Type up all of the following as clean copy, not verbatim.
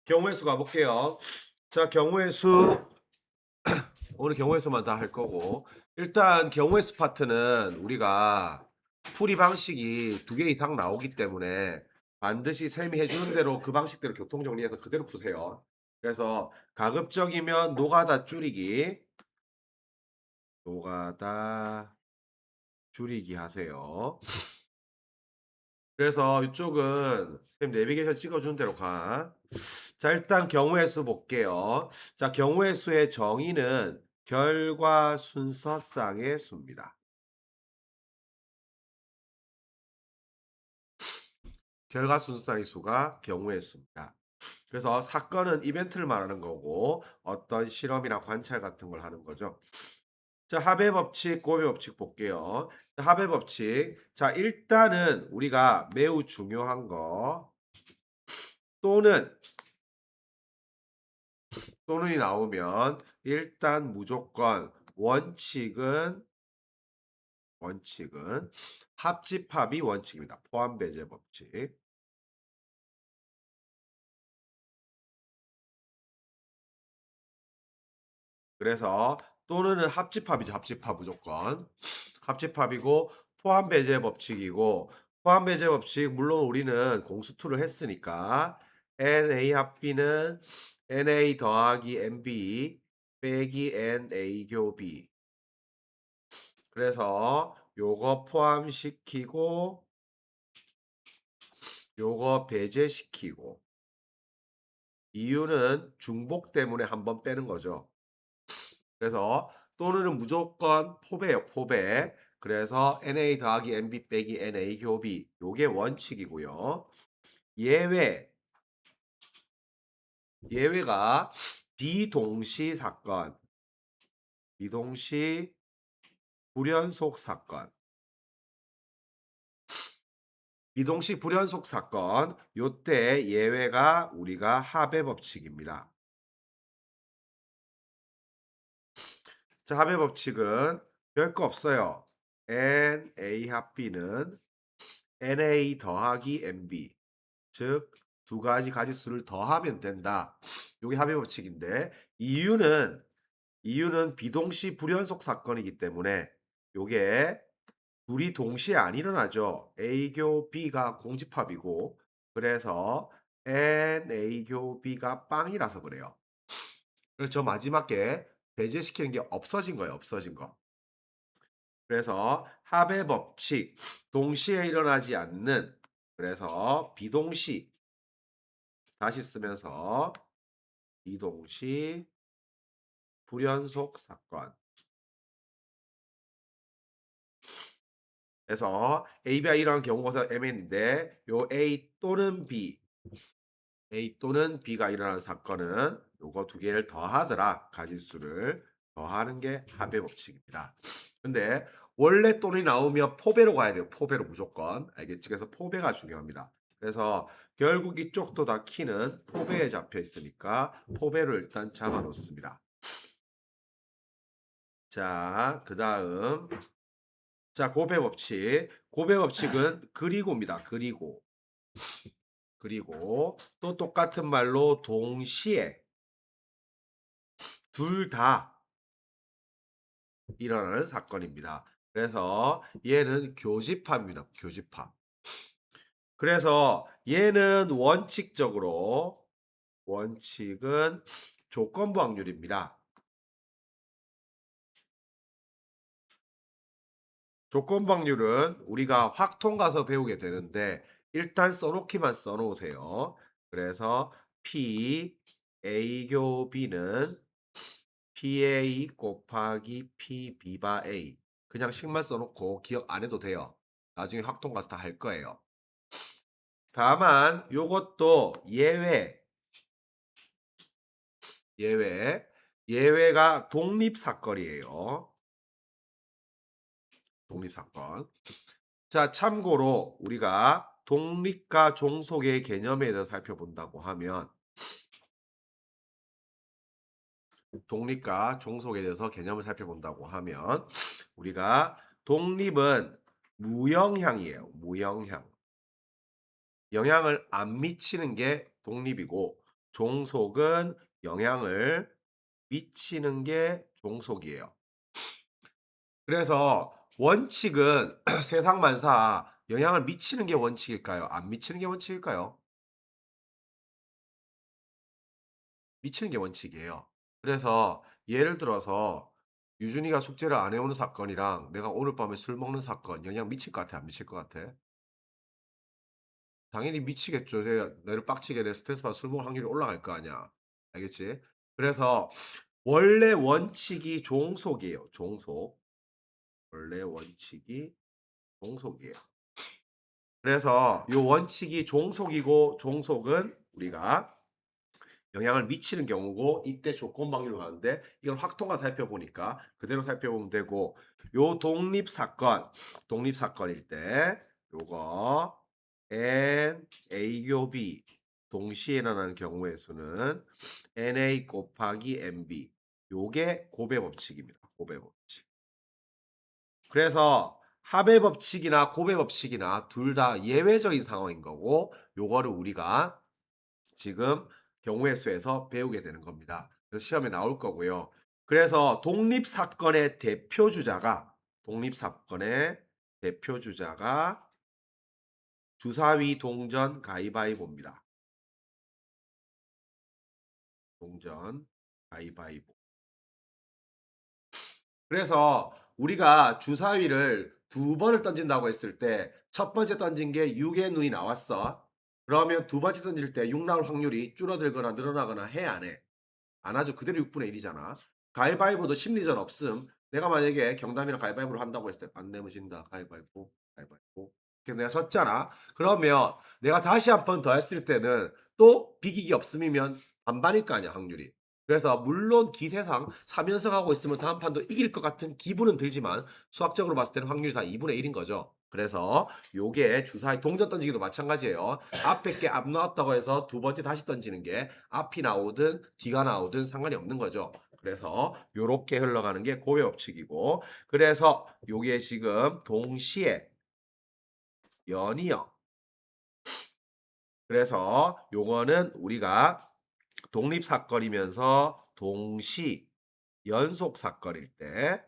경우의 수 가볼게요. 자, 경우의 수 오늘 경우의 수만 다 할 거고 일단 경우의 수 파트는 우리가 풀이 방식이 2개 이상 나오기 때문에 반드시 쌤이 해주는 대로 그 방식대로 교통 정리해서 그대로 푸세요. 그래서 가급적이면 노가다 줄이기, 노가다 줄이기 하세요. 그래서 이쪽은 쌤 내비게이션 찍어주는 대로 가. 자, 일단 경우의 수 볼게요. 자, 경우의 수의 정의는 결과 순서쌍의 수입니다. 결과 순서쌍의 수가 경우의 수입니다. 그래서 사건은 이벤트를 말하는 거고 어떤 실험이나 관찰 같은 걸 하는 거죠. 자, 합의 법칙, 곱의 법칙 볼게요. 자, 합의 법칙. 자, 일단은 우리가 매우 중요한 거 또는 또는이 나오면 일단 무조건 원칙은 합집합이 원칙입니다. 포함 배제 법칙. 그래서 또는은 합집합이죠. 합집합 무조건. 합집합이고 포함 배제 법칙이고 포함 배제 법칙 물론 우리는 공수투를 했으니까 NA 합비는 NA 더하기 NB 빼기 NA 교 B. 그래서 요거 포함시키고 요거 배제시키고 이유는 중복 때문에 한번 빼는 거죠. 그래서 또는은 무조건 포배예요. 포배. 그래서 NA 더하기 NB 빼기 NA 교비 요게 원칙이고요. 예외가 비동시 사건, 비동시 불연속 사건, 비동시 불연속 사건 요때 예외가 우리가 합의 법칙입니다. 자, 합의 법칙은 별거 없어요. NA 합비는 NA 더하기 NB 즉 두 가지 가지수를 더하면 된다. 요게 합의 법칙인데 이유는 비동시 불연속 사건이기 때문에 요게 둘이 동시에 안 일어나죠. A교 B가 공집합이고 그래서 NA교 B가 빵이라서 그래요. 그래서 저 마지막에 배제시키는 게 없어진 거예요. 없어진 거. 그래서 합의 법칙 동시에 일어나지 않는 그래서 비동시 다시 쓰면서 비동시 불연속 사건 그래서 AB가 일어난 경우가 MN인데 요 A 또는 B가 일어나는 사건은 요거 두 개를 더하더라 가지수를 더하는 게 합의 법칙입니다. 근데 원래 또는 나오면 포배로 가야 돼요. 포배로 무조건 알겠지? 그래서 포배가 중요합니다. 그래서 결국 이쪽도 다 키는 포배에 잡혀 있으니까 포배로 일단 잡아 놓습니다. 자, 그 다음 자, 고배 법칙. 고배 법칙은 그리고입니다. 그리고 또 똑같은 말로 동시에 둘 다 일어나는 사건입니다. 그래서 얘는 교집합입니다. 교집합. 그래서 얘는 원칙은 조건부 확률입니다. 조건부 확률은 우리가 확통 가서 배우게 되는데 일단 써놓기만 써놓으세요. 그래서 P A교 B는 PA 곱하기 PB바 A 그냥 식만 써놓고 기억 안 해도 돼요. 나중에 확통 가서 다 할 거예요. 다만 요것도 예외가 독립사건이에요. 독립사건. 자, 참고로 우리가 독립과 종속의 개념에 대해서 살펴본다고 하면 독립과 종속에 대해서 개념을 살펴본다고 하면 우리가 독립은 무영향이에요. 무영향. 영향을 안 미치는 게 독립이고 종속은 영향을 미치는 게 종속이에요. 그래서 원칙은 세상만사 영향을 미치는 게 원칙일까요? 안 미치는 게 원칙일까요? 미치는 게 원칙이에요. 그래서 예를 들어서 유준이가 숙제를 안 해오는 사건이랑 내가 오늘 밤에 술 먹는 사건 영향 미칠 것 같아? 안 미칠 것 같아? 당연히 미치겠죠. 내가 너를 빡치게 내 스트레스 받아 술 먹을 확률이 올라갈 거 아니야. 알겠지? 그래서 원래 원칙이 종속이에요. 종속. 원래 원칙이 종속이에요. 그래서 요 원칙이 종속이고 종속은 우리가 영향을 미치는 경우고 이때 조건 방류로 가는데 이걸 확통화 살펴보니까 그대로 살펴보면 되고 요 독립사건일 때 요거 N, A 교 B 동시에 일어나는 경우의 수는 NA 곱하기 NB 요게 고배 법칙입니다. 고배 법칙. 그래서 합의 법칙이나 고배 법칙이나 둘 다 예외적인 상황인 거고 요거를 우리가 지금 경우의 수에서 배우게 되는 겁니다. 그래서 시험에 나올 거고요. 그래서 독립사건의 대표주자가 주사위 동전 가위바위보입니다. 동전 가위바위보. 그래서 우리가 주사위를 두 번을 던진다고 했을 때 첫 번째 던진 게 6의 눈이 나왔어. 그러면 두 번째 던질 때 6 나올 확률이 줄어들거나 늘어나거나 해 안 해? 안 하죠. 그대로 6분의 1이잖아. 가위바위보도 심리전 없음. 내가 만약에 경담이랑 가위바위보를 한다고 했을 때 안 내면 진다. 가위바위보, 가위바위보. 그래서 내가 졌잖아. 그러면 내가 다시 한 번 더 했을 때는 또 비기기 없음이면 반반일 거 아니야, 확률이. 그래서 물론 기세상 3연승 하고 있으면 다음 판도 이길 것 같은 기분은 들지만 수학적으로 봤을 때는 확률이 다 2분의 1인 거죠. 그래서 요게 주사위 동전 던지기도 마찬가지예요. 앞에 게 앞 나왔다고 해서 두 번째 다시 던지는 게 앞이 나오든 뒤가 나오든 상관이 없는 거죠. 그래서 요렇게 흘러가는 게 고배 법칙이고 그래서 요게 지금 동시에 연이어. 그래서 요거는 우리가 독립사건이면서 동시 연속 사건일 때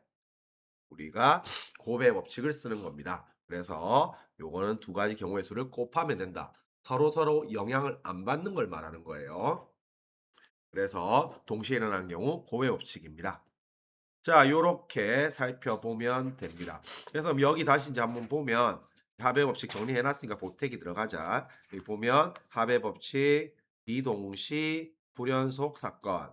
우리가 고배 법칙을 쓰는 겁니다. 그래서 요거는 두 가지 경우의 수를 곱하면 된다. 서로서로 영향을 안 받는 걸 말하는 거예요. 그래서 동시에 일어나는 경우 고배 법칙입니다. 자, 요렇게 살펴보면 됩니다. 그래서 여기 다시 이제 한번 보면 합의 법칙 정리해 놨으니까 보태기 들어가자. 여기 보면 합의 법칙 비동시 불연속 사건,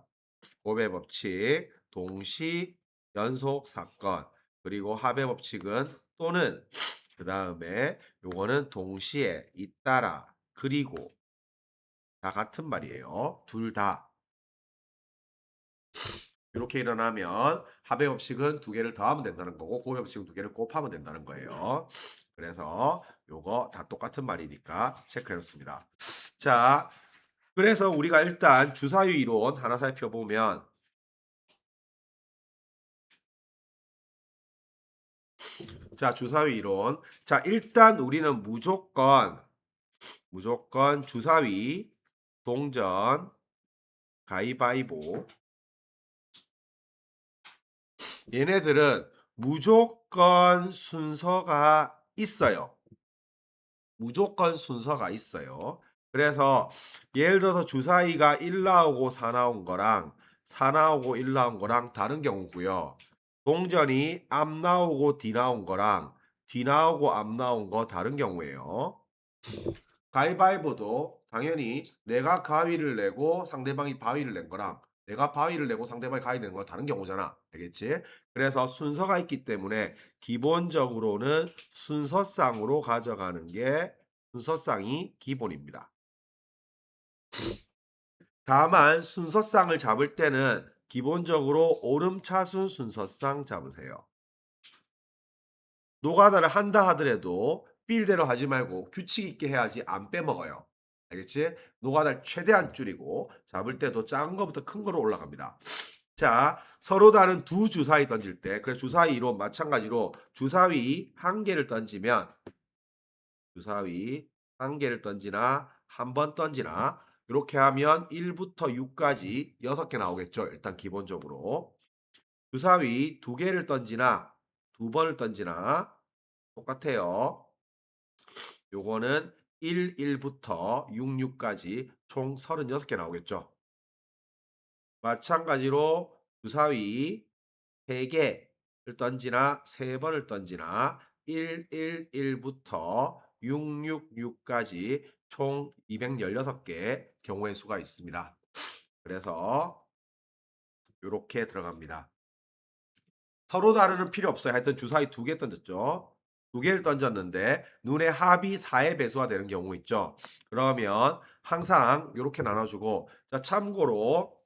고배 법칙 동시 연속 사건, 그리고 합의 법칙은 또는 그다음에 요거는 동시에 잇따라 그리고 다 같은 말이에요. 둘 다. 이렇게 일어나면 합의 법칙은 두 개를 더하면 된다는 거고 고배 법칙은 두 개를 곱하면 된다는 거예요. 그래서 요거 다 똑같은 말이니까 체크해 놓습니다. 자, 그래서 우리가 일단 주사위 이론 하나 살펴보면 자, 주사위 이론. 자, 일단 우리는 무조건 주사위, 동전, 가위바위보 얘네들은 무조건 순서가 있어요. 무조건 순서가 있어요. 그래서 예를 들어서 주사위가 1 나오고 4 나온 거랑 4 나오고 1 나온 거랑 다른 경우고요. 동전이 앞 나오고 뒤 나온 거랑 뒤 나오고 앞 나온 거 다른 경우예요. 가위바위보도 당연히 내가 가위를 내고 상대방이 바위를 낸 거랑 내가 바위를 내고 상대방이 가위를 낸 거랑 다른 경우잖아. 알겠지? 그래서 순서가 있기 때문에 기본적으로는 순서상으로 가져가는 게 순서상이 기본입니다. 다만 순서상을 잡을 때는 기본적으로 오름차순 순서상 잡으세요. 노가다를 한다 하더라도 필대로 하지 말고 규칙 있게 해야지 안 빼먹어요. 알겠지? 노가다를 최대한 줄이고 잡을 때도 작은 거부터 큰 거로 올라갑니다. 자, 서로 다른 두 주사위 던질 때, 그래 주사위 이론 마찬가지로 주사위 한 개를 던지면 주사위 한 개를 던지나 한 번 던지나 이렇게 하면 1부터 6까지 6개 나오겠죠. 일단 기본적으로. 주사위 2개를 던지나 2번을 던지나 똑같아요. 요거는 1부터 6까지 총 36개 나오겠죠. 마찬가지로 주사위 3개를 던지나 3번을 던지나 1부터 6까지 총 216개 경우의 수가 있습니다. 그래서 이렇게 들어갑니다. 서로 다르는 필요 없어요. 하여튼 주사위 2개 던졌죠. 2개를 던졌는데 눈의 합이 4의 배수가 되는 경우 있죠. 그러면 항상 이렇게 나눠주고, 자 참고로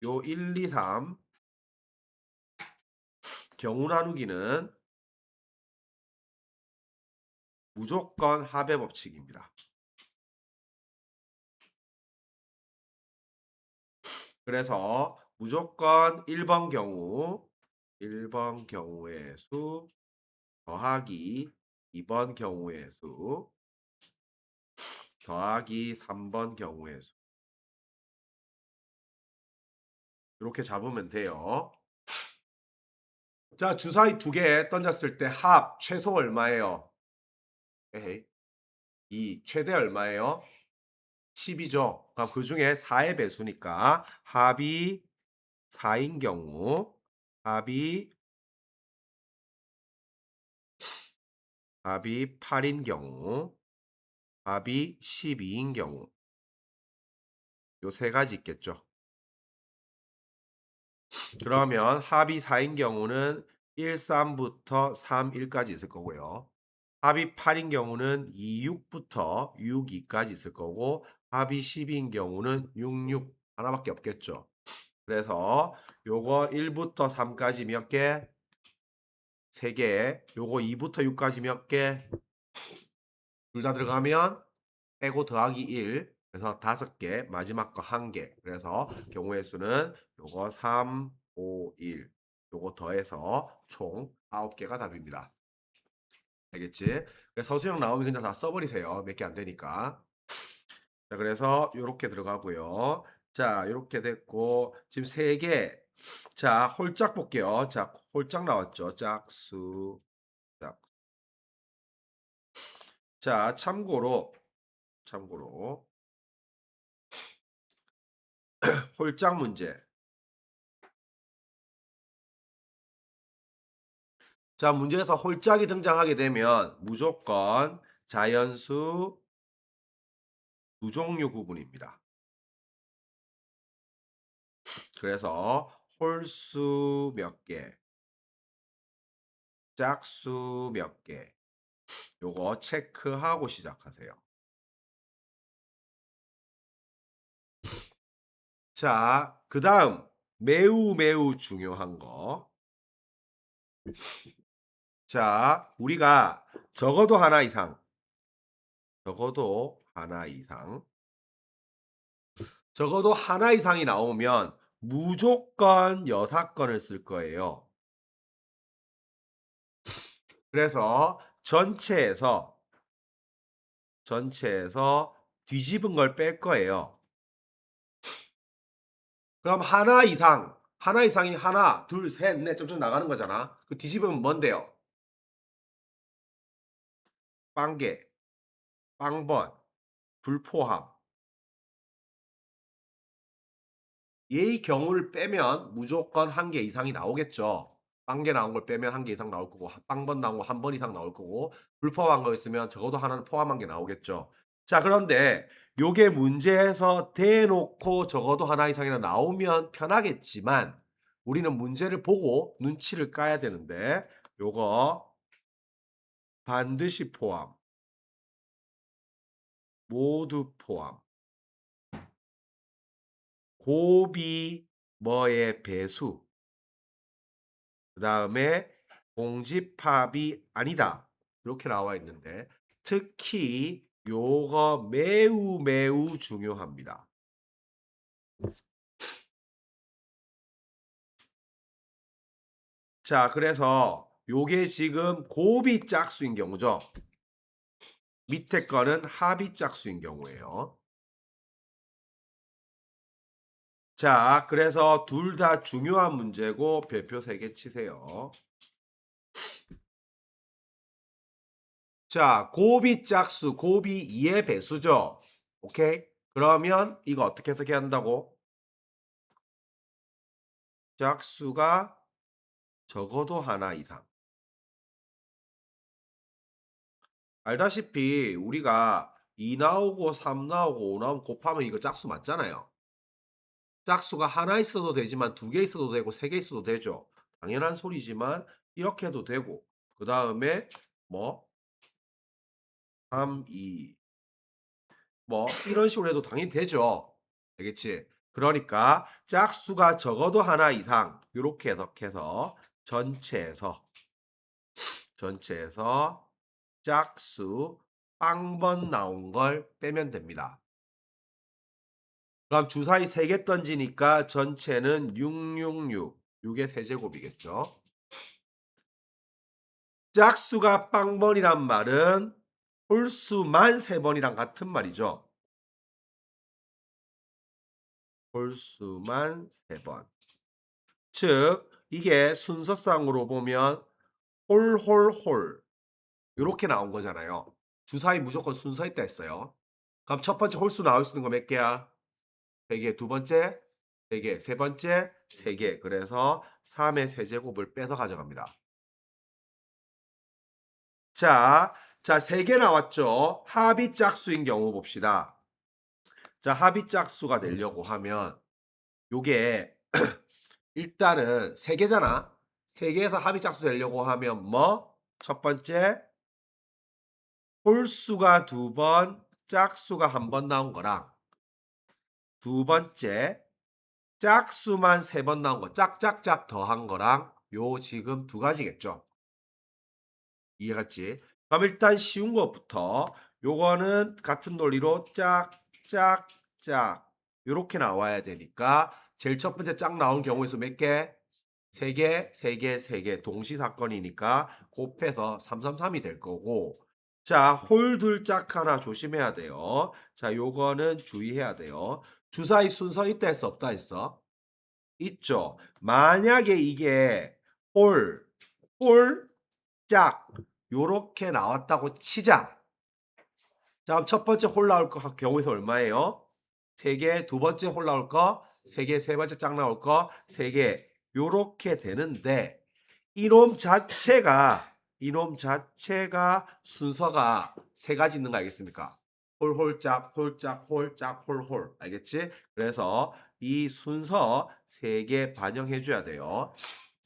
요 1, 2, 3 경우 나누기는 무조건 합의 법칙입니다. 그래서 무조건 1번 경우의 수 더하기 2번 경우의 수 더하기 3번 경우의 수, 이렇게 잡으면 돼요. 자, 주사위 2개 던졌을 때 합 최소 얼마예요? 에헤이. 2 최대 얼마예요? 10이죠. 그럼 그 중에 4의 배수니까 합이 4인 경우, 합이 8인 경우, 합이 12인 경우, 요 세 가지 있겠죠. 그러면 합이 4인 경우는 1, 3부터 3, 1까지 있을 거고요. 합이 8인 경우는 2, 6부터 6, 2까지 있을 거고, 합이 12인 경우는 6, 6 하나밖에 없겠죠. 그래서 요거 1부터 3까지 몇 개? 3개. 요거 2부터 6까지 몇 개? 둘 다 들어가면 빼고 더하기 1. 그래서 5개, 마지막 거 1개. 그래서 경우의 수는 요거 3, 5, 1. 요거 더해서 총 9개가 답입니다. 알겠지? 그래서 서술형 나오면 그냥 다 써버리세요. 몇 개 안 되니까. 자, 그래서 요렇게 들어가고요. 자, 요렇게 됐고 지금 3개. 자, 홀짝 볼게요. 자, 홀짝 나왔죠. 짝수. 짝. 자, 참고로 홀짝 문제. 자, 문제에서 홀짝이 등장하게 되면 무조건 자연수 두 종류 구분입니다. 그래서 홀수 몇 개, 짝수 몇 개, 요거 체크하고 시작하세요. 자, 그 다음 매우 중요한 거. 자, 우리가 적어도 하나 이상 적어도 하나 이상이 나오면 무조건 여사건을 쓸 거예요. 그래서 전체에서 뒤집은 걸 뺄 거예요. 그럼 하나 이상이 하나, 둘, 셋, 넷 점점 나가는 거잖아. 그 뒤집으면 뭔데요? 빵개, 빵번, 불포함. 얘의 경우를 빼면 무조건 한 개 이상이 나오겠죠. 빵개 나온 걸 빼면 한 개 이상 나올 거고, 빵번 나온 거 한 번 이상 나올 거고, 불포함한 거 있으면 적어도 하나는 포함한 게 나오겠죠. 자, 그런데 요게 문제에서 대놓고 적어도 하나 이상이나 나오면 편하겠지만 우리는 문제를 보고 눈치를 까야 되는데 요거 반드시 포함, 모두 포함, 곱이 뭐의 배수, 그 다음에 공집합이 아니다. 이렇게 나와 있는데 특히 요거 매우 중요합니다. 자, 그래서 요게 지금 곱이 짝수인 경우죠. 밑에 거는 합의 짝수인 경우예요. 자, 그래서 둘 다 중요한 문제고 별표 3개 치세요. 자, 곱이 짝수, 곱이 2의 배수죠. 오케이? 그러면 이거 어떻게 해석해야 한다고? 짝수가 적어도 하나 이상. 알다시피 우리가 2 나오고 3 나오고 5 나오면 곱하면 이거 짝수 맞잖아요. 짝수가 하나 있어도 되지만 두 개 있어도 되고 세 개 있어도 되죠. 당연한 소리지만 이렇게 해도 되고 그다음에 뭐 3, 2 뭐 이런 식으로 해도 당연히 되죠. 알겠지? 그러니까 짝수가 적어도 하나 이상 요렇게 해석해서 전체에서 짝수 빵번 나온 걸 빼면 됩니다. 그럼 주사위 3개 던지니까 전체는 666, 6의 세제곱이겠죠. 짝수가 빵번이란 말은 홀수만 3번이랑 같은 말이죠. 홀수만 3번. 즉 이게 순서상으로 보면 홀홀홀 요렇게 나온 거잖아요. 주사위 무조건 순서 있다 했어요. 그럼 첫 번째 홀수 나올 수 있는 거 몇 개야? 3개. 두 번째 3개. 세 번째 3개. 그래서 3의 세제곱을 빼서 가져갑니다. 자, 3개 나왔죠. 합의 짝수인 경우 봅시다. 자, 합의 짝수가 되려고 하면 요게 일단은 3개잖아. 3개에서 합의 짝수 되려고 하면 뭐? 첫 번째 홀수가 2번, 짝수가 1번 나온 거랑 두 번째 짝수만 3번 나온 거 짝짝짝 더한 거랑 요 지금 두 가지겠죠. 이해갔지? 그럼 일단 쉬운 것부터 요거는 같은 논리로 짝짝짝 요렇게 나와야 되니까 제일 첫 번째 짝 나온 경우에서 몇 개? 3개, 3개, 3개 동시 사건이니까 곱해서 333이 될 거고 자, 홀 둘 짝 하나 조심해야 돼요. 자, 요거는 주의해야 돼요. 주사위 순서 있다 했어 없다 했어? 있죠. 만약에 이게 홀, 홀, 짝 요렇게 나왔다고 치자. 자, 그럼 첫 번째 홀 나올 거 경우에서 얼마예요? 3개, 두 번째 홀 나올 거 3개, 세 번째 짝 나올 거 3개. 요렇게 되는데 이놈 자체가 순서가 세 가지 있는 거 알겠습니까? 홀홀짝, 홀짝, 홀짝, 홀홀. 알겠지? 그래서 이 순서 3개 반영해 줘야 돼요.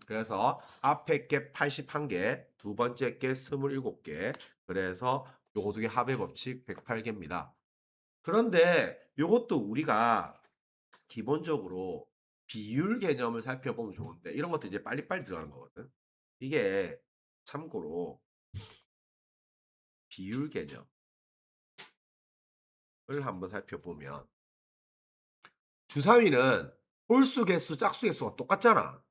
그래서 앞에 게 81개, 두 번째 게 27개. 그래서 요거 두 개 합의 법칙 108개입니다. 그런데 요것도 우리가 기본적으로 비율 개념을 살펴보면 좋은데 이런 것도 이제 빨리빨리 들어가는 거거든. 이게 참고로 비율 개념을 한번 살펴보면 주사위는 홀수 개수, 짝수 개수가 똑같잖아.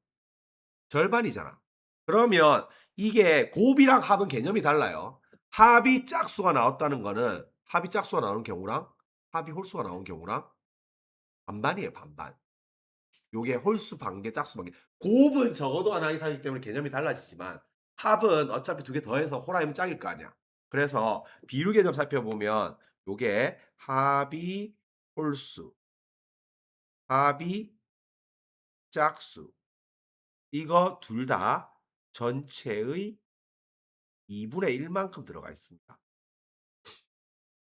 절반이잖아. 그러면 이게 곱이랑 합은 개념이 달라요. 합이 짝수가 나왔다는 거는 합이 짝수가 나오는 경우랑 합이 홀수가 나오는 경우랑 반반이에요, 반반. 요게 홀수 반개, 짝수 반개. 곱은 적어도 하나 이상이기 때문에 개념이 달라지지만 합은 어차피 두 개 더해서 홀하면 짝일 거 아니야. 그래서 비율 개념 살펴보면 요게 합이 홀수, 합이 짝수. 이거 둘 다 전체의 2분의 1만큼 들어가 있습니다.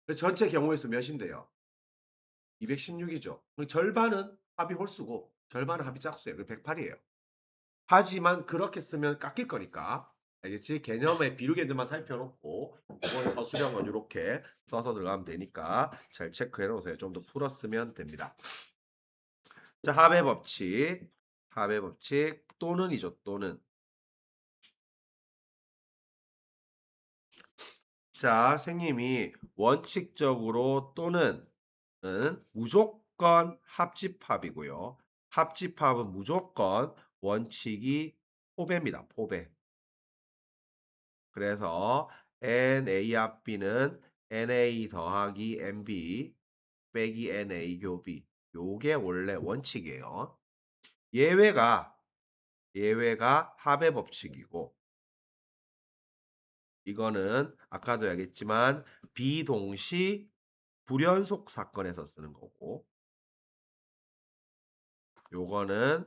그래서 전체 경우의 수 몇인데요? 216이죠. 절반은 합이 홀수고 절반은 합이 짝수예요. 108이에요. 하지만 그렇게 쓰면 깎일 거니까 알겠지? 개념의 비례 개념만 살펴놓고 이번 서술형은 이렇게 써서 들어가면 되니까 잘 체크해 놓으세요. 좀 더 풀었으면 됩니다. 자, 합의 법칙 또는이죠. 또는. 자, 선생님이 원칙적으로 또는 무조건 합집합이고요. 합집합은 무조건 원칙이 포배입니다. 포배. 그래서 NA 합 B는 NA 더하기 NB 빼기 NA 교비. 요게 원래 원칙이에요. 예외가 합의 법칙이고 이거는 아까도 얘기했지만 비동시 불연속 사건에서 쓰는 거고 요거는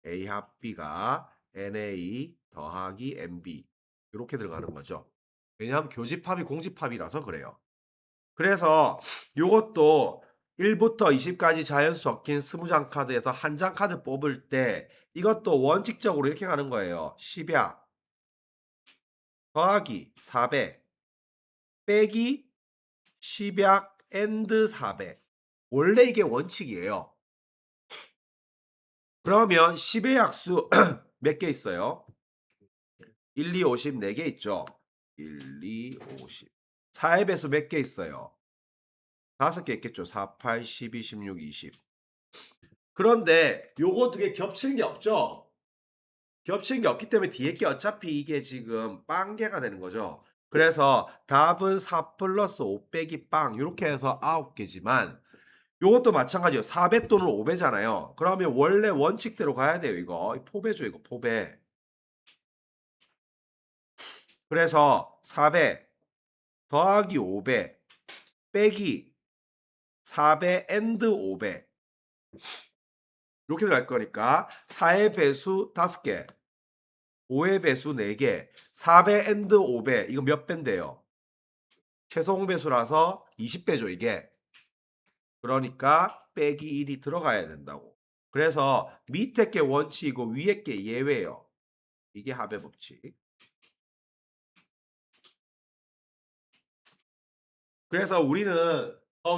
A 합 B가 NA 더하기 NB 이렇게 들어가는 거죠. 왜냐하면 교집합이 공집합이라서 그래요. 그래서 요것도 1부터 20까지 자연수 적힌 20장 카드에서 한 장 카드 뽑을 때 이것도 원칙적으로 이렇게 가는 거예요. 10약 더하기 4배 빼기 10약 앤드 4배. 원래 이게 원칙이에요. 그러면 10의 약수 몇 개 있어요? 1, 2, 50 4개 있죠. 1, 2, 50. 4의 배수 몇 개 있어요? 5개 있겠죠. 4, 8, 12, 16, 20. 그런데 요거 두 개 겹치는 게 없죠. 겹치는 게 없기 때문에 뒤에 게 어차피 이게 지금 빵개가 되는 거죠. 그래서 답은 4 플러스 5 빼기 빵 이렇게 해서 9개지만 요것도 마찬가지예요. 4배 또는 5배잖아요. 그러면 원래 원칙대로 가야 돼요. 이거 포배죠. 이거 포배. 그래서 4배 더하기 5배 빼기 4배 앤드 5배 이렇게 갈 거니까 4의 배수 5개 5의 배수 4개 4배 앤드 5배 이거 몇 배인데요? 최소 배수라서 20배죠 이게. 그러니까 빼기 1이 들어가야 된다고. 그래서 밑에 게 원칙이고 위에 게 예외예요. 이게 합의 법칙. 그래서 우리는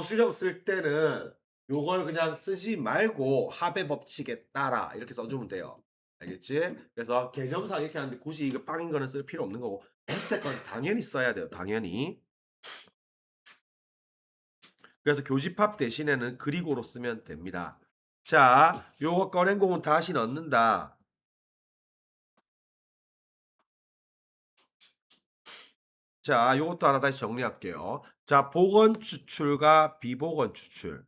수령 쓸 때는 요걸 그냥 쓰지 말고 합의 법칙에 따라 이렇게 써주면 돼요. 알겠지? 그래서 개념상 이렇게 하는데 굳이 이거 빵인 거는 쓸 필요 없는 거고 밑에 건 당연히 써야 돼요. 당연히. 그래서 교집합 대신에는 그리고로 쓰면 됩니다. 자, 요거 꺼낸 공은 다시 넣는다. 자, 요것도 하나 다시 정리할게요. 자, 복원 추출과 비복원 추출.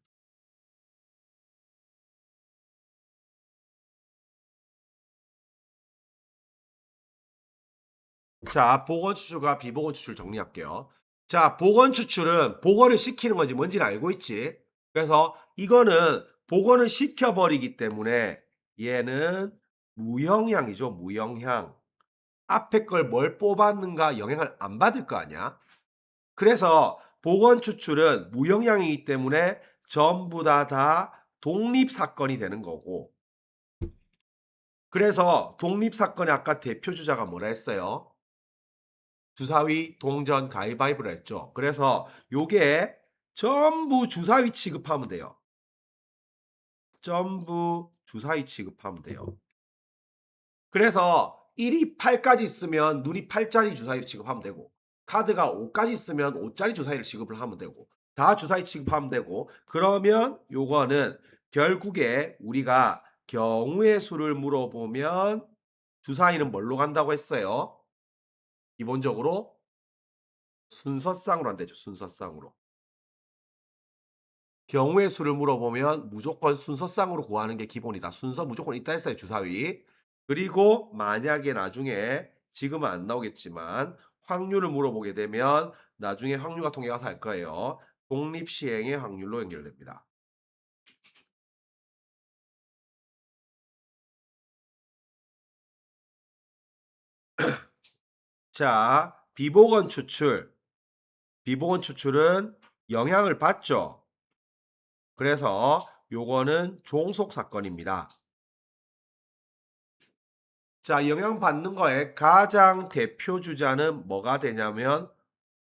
자, 복원 추출과 비복원 추출 정리할게요. 자, 복원 추출은 복원을 시키는 거지 뭔지는 알고 있지? 그래서 이거는 복원을 시켜버리기 때문에 얘는 무영향이죠. 무영향. 앞에 걸 뭘 뽑았는가 영향을 안 받을 거 아니야? 그래서 복원 추출은 무영향이기 때문에 전부 다 독립사건이 되는 거고 그래서 독립사건의 아까 대표 주자가 뭐라 했어요? 주사위 동전 가위바위보라 했죠. 그래서 요게 전부 주사위 취급하면 돼요. 전부 주사위 취급하면 돼요. 그래서 1이 8까지 있으면 눈이 8짜리 주사위를 취급하면 되고 카드가 5까지 있으면 5짜리 주사위를 취급을 하면 되고 다 주사위 취급하면 되고 그러면 요거는 결국에 우리가 경우의 수를 물어보면 주사위는 뭘로 간다고 했어요? 기본적으로 순서상으로 한대죠. 순서상으로. 경우의 수를 물어보면 무조건 순서상으로 구하는 게 기본이다. 순서 무조건 있다 했어요. 주사위. 그리고 만약에 나중에 지금은 안 나오겠지만 확률을 물어보게 되면 나중에 확률과 통계가 살 거예요. 독립시행의 확률로 연결됩니다. 자, 비보건 추출. 비보건 추출은 영향을 받죠. 그래서 요거는 종속 사건입니다. 자, 영향받는 거에 가장 대표 주자는 뭐가 되냐면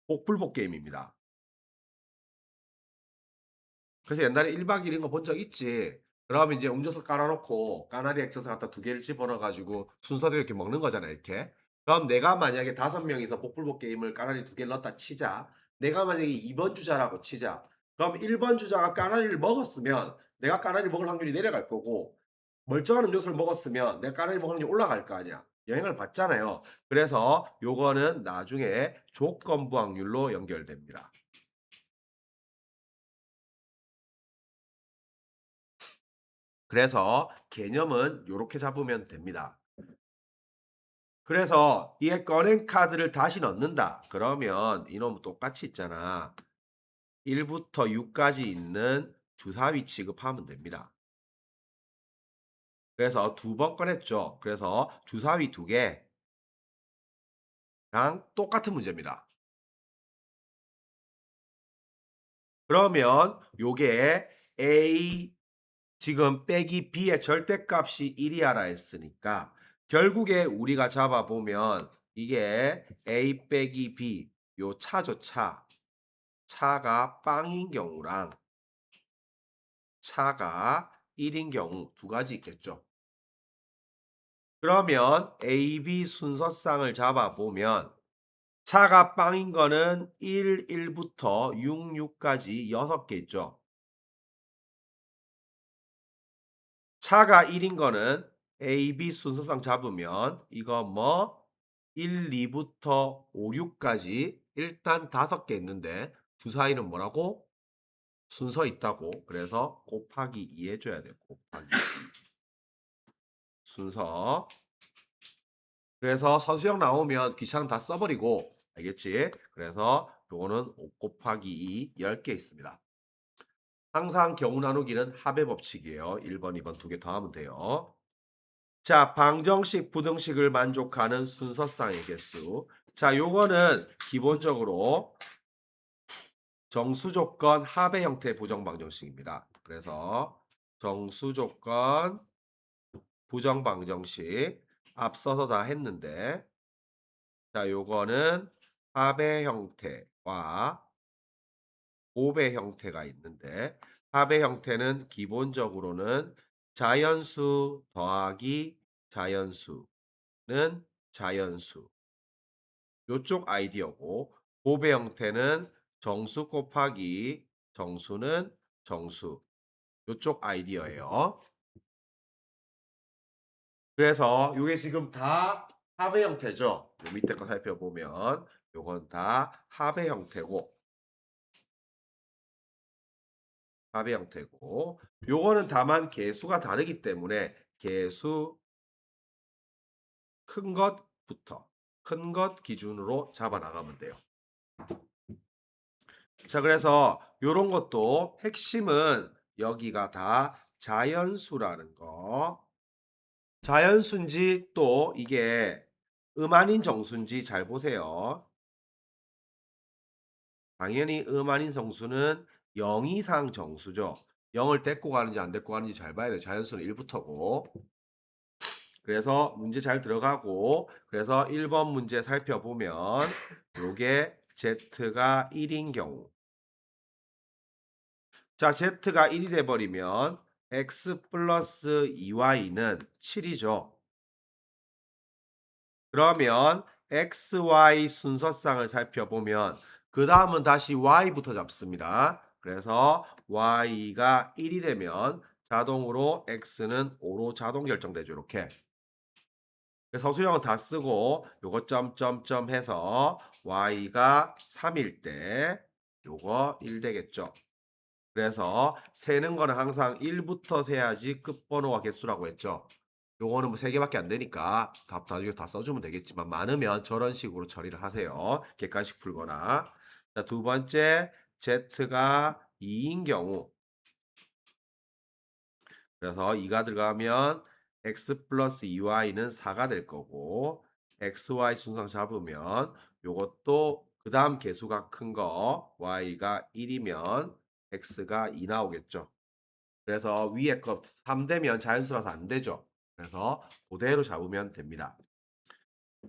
복불복 게임입니다. 그래서 옛날에 1박 2일인 거 본 적 있지? 그러면 이제 음료수 깔아놓고 까나리 액젓을 갖다 2개를 집어넣어가지고 순서대로 이렇게 먹는 거잖아요, 이렇게. 그럼 내가 만약에 5명이서 복불복 게임을 까나리 2개를 넣었다 치자. 내가 만약에 2번 주자라고 치자. 그럼 1번 주자가 까나리를 먹었으면 내가 까나리 먹을 확률이 내려갈 거고 멀쩡한 음료수를 먹었으면 내가 까나리 먹을 확률이 올라갈 거 아니야. 영향을 받잖아요. 그래서 요거는 나중에 조건부 확률로 연결됩니다. 그래서 개념은 요렇게 잡으면 됩니다. 그래서 얘 꺼낸 카드를 다시 넣는다. 그러면 이놈 똑같이 있잖아. 1부터 6까지 있는 주사위 취급하면 됩니다. 그래서 두 번 꺼냈죠. 그래서 주사위 두 개랑 똑같은 문제입니다. 그러면 요게 A 지금 빼기 B의 절대값이 1이하라 했으니까 결국에 우리가 잡아보면 이게 A 빼기 B 요 차죠 차. 차가 빵인 경우랑 차가 1인 경우 두 가지 있겠죠. 그러면 A, B 순서상을 잡아보면 차가 빵인 거는 1, 1부터 6, 6까지 6개 있죠. 차가 1인 거는 A, B 순서상 잡으면 이거 뭐 1, 2부터 5, 6까지 일단 5개 있는데 주사위는 뭐라고? 순서 있다고. 그래서 곱하기 2 해줘야 돼요. 곱하기 순서. 그래서 서수형 나오면 귀찮으면 다 써버리고 알겠지? 그래서 요거는 5 곱하기 2 10개 있습니다. 항상 경우 나누기는 합의 법칙이에요. 1번, 2번 두 개 더하면 돼요. 자, 방정식, 부등식을 만족하는 순서상의 개수. 자, 요거는 기본적으로 정수조건 합의 형태의 부정방정식입니다. 그래서 정수조건 부정방정식 앞서서 다 했는데 자, 요거는 합의 형태와 곱의 형태가 있는데 합의 형태는 기본적으로는 자연수 더하기 자연수는 자연수 요쪽 아이디어고 곱의 형태는 정수 곱하기 정수는 정수 요쪽 아이디어예요. 그래서 요게 지금 다 합의 형태죠. 요 밑에 거 살펴보면 요건 다 합의 형태고 합의 형태고 요거는 다만 개수가 다르기 때문에 개수 큰 것부터 큰 것 기준으로 잡아 나가면 돼요. 자, 그래서 요런 것도 핵심은 여기가 다 자연수라는 거. 자연수인지 또 이게 아닌 정수인지 잘 보세요. 당연히 아닌 정수는 0 이상 정수죠. 0을 데리고 가는지 안 데리고 가는지 잘 봐야 돼요. 자연수는 1부터고. 그래서 문제 잘 들어가고 그래서 1번 문제 살펴보면 요게 Z가 1인 경우 자 Z가 1이 돼버리면 X 플러스 2Y는 7이죠. 그러면 X, Y 순서상을 살펴보면 그 다음은 다시 Y부터 잡습니다. 그래서 Y가 1이 되면 자동으로 X는 5로 자동 결정되죠. 이렇게. 서술형은 다 쓰고 요거 점점점 해서 y가 3일 때 요거 1 되겠죠. 그래서 세는 거는 항상 1부터 세야지 끝번호가 개수라고 했죠. 요거는 뭐 3개밖에 안 되니까 답 나중에 다 써주면 되겠지만 많으면 저런 식으로 처리를 하세요. 객관식 풀거나. 자, 두 번째 z가 2인 경우 그래서 2가 들어가면 x 플러스 2y는 4가 될 거고 xy 순서 잡으면 요것도 그 다음 개수가 큰 거 y가 1이면 x가 2 나오겠죠. 그래서 위에 거 3 되면 자연수라서 안 되죠. 그래서 그대로 잡으면 됩니다.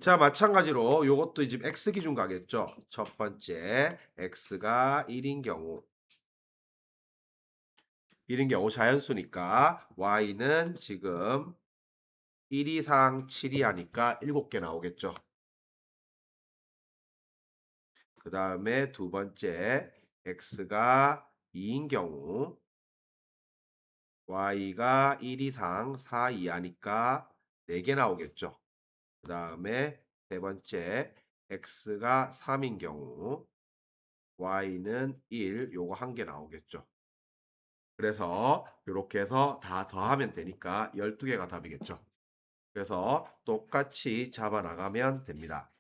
자, 마찬가지로 요것도 지금 x 기준 가겠죠. 첫 번째 x가 1인 경우 1인 경우 자연수니까 y는 지금 1 이상 7이 하니까 7개 나오겠죠. 그 다음에 두 번째 x가 2인 경우 y가 1 이상 4 이하니까 4개 나오겠죠. 그 다음에 세 번째 x가 3인 경우 y는 1 요거 한 개 나오겠죠. 그래서 요렇게 해서 다 더하면 되니까 12개가 답이겠죠. 그래서 똑같이 잡아 나가면 됩니다.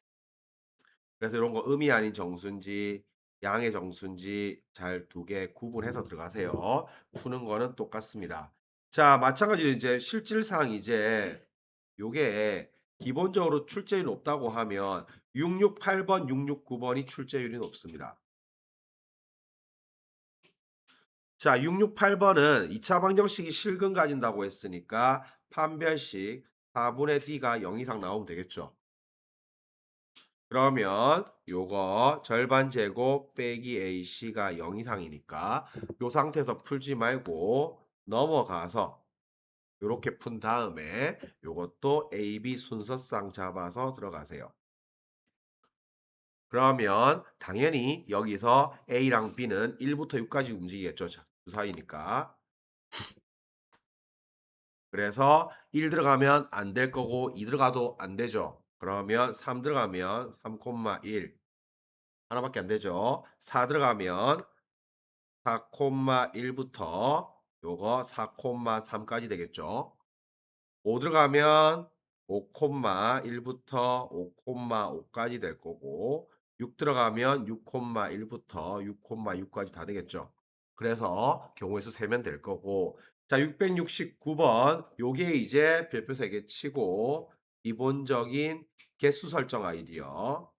그래서 이런 거 음이 아닌 정수인지 양의 정수인지 잘 두 개 구분해서 들어가세요. 푸는 거는 똑같습니다. 자, 마찬가지로 이제 실질상 이제 요게 기본적으로 출제율이 높다고 하면 668번, 669번이 출제율이 높습니다. 자, 668번은 2차 방정식이 실근 가진다고 했으니까 판별식 4분의 D가 0 이상 나오면 되겠죠. 그러면 요거 절반 제곱 빼기 AC가 0 이상이니까 요 상태에서 풀지 말고 넘어가서 요렇게 푼 다음에 요것도 AB 순서상 잡아서 들어가세요. 그러면 당연히 여기서 A랑 B는 1부터 6까지 움직이겠죠. 그 사이니까. 그래서 1 들어가면 안 될 거고 2 들어가도 안 되죠. 그러면 3 들어가면 3,1 하나밖에 안 되죠. 4 들어가면 4,1부터 요거 4,3까지 되겠죠. 5 들어가면 5,1부터 5,5까지 될 거고 6 들어가면 6,1부터 6,6까지 다 되겠죠. 그래서 경우의 수 세면 될 거고 자 669번 요게 이제 별표 3개 치고 기본적인 개수 설정 아이디어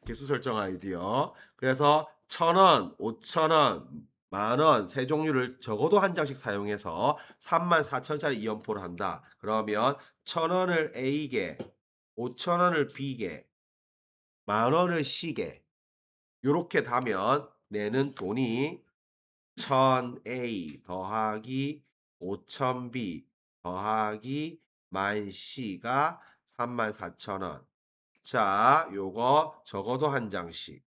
개수 설정 아이디어. 그래서 1,000원, 5,000원, 만 원 세 종류를 적어도 한 장씩 사용해서 34,000원짜리 이연포를 한다. 그러면 1,000원을 A개, 5,000원을 B개, 만 원을 C개. 요렇게 다면 내는 돈이 1,000A 더하기 5,000B 더하기 10,000C가 34,000원. 자, 요거 적어도 한 장씩.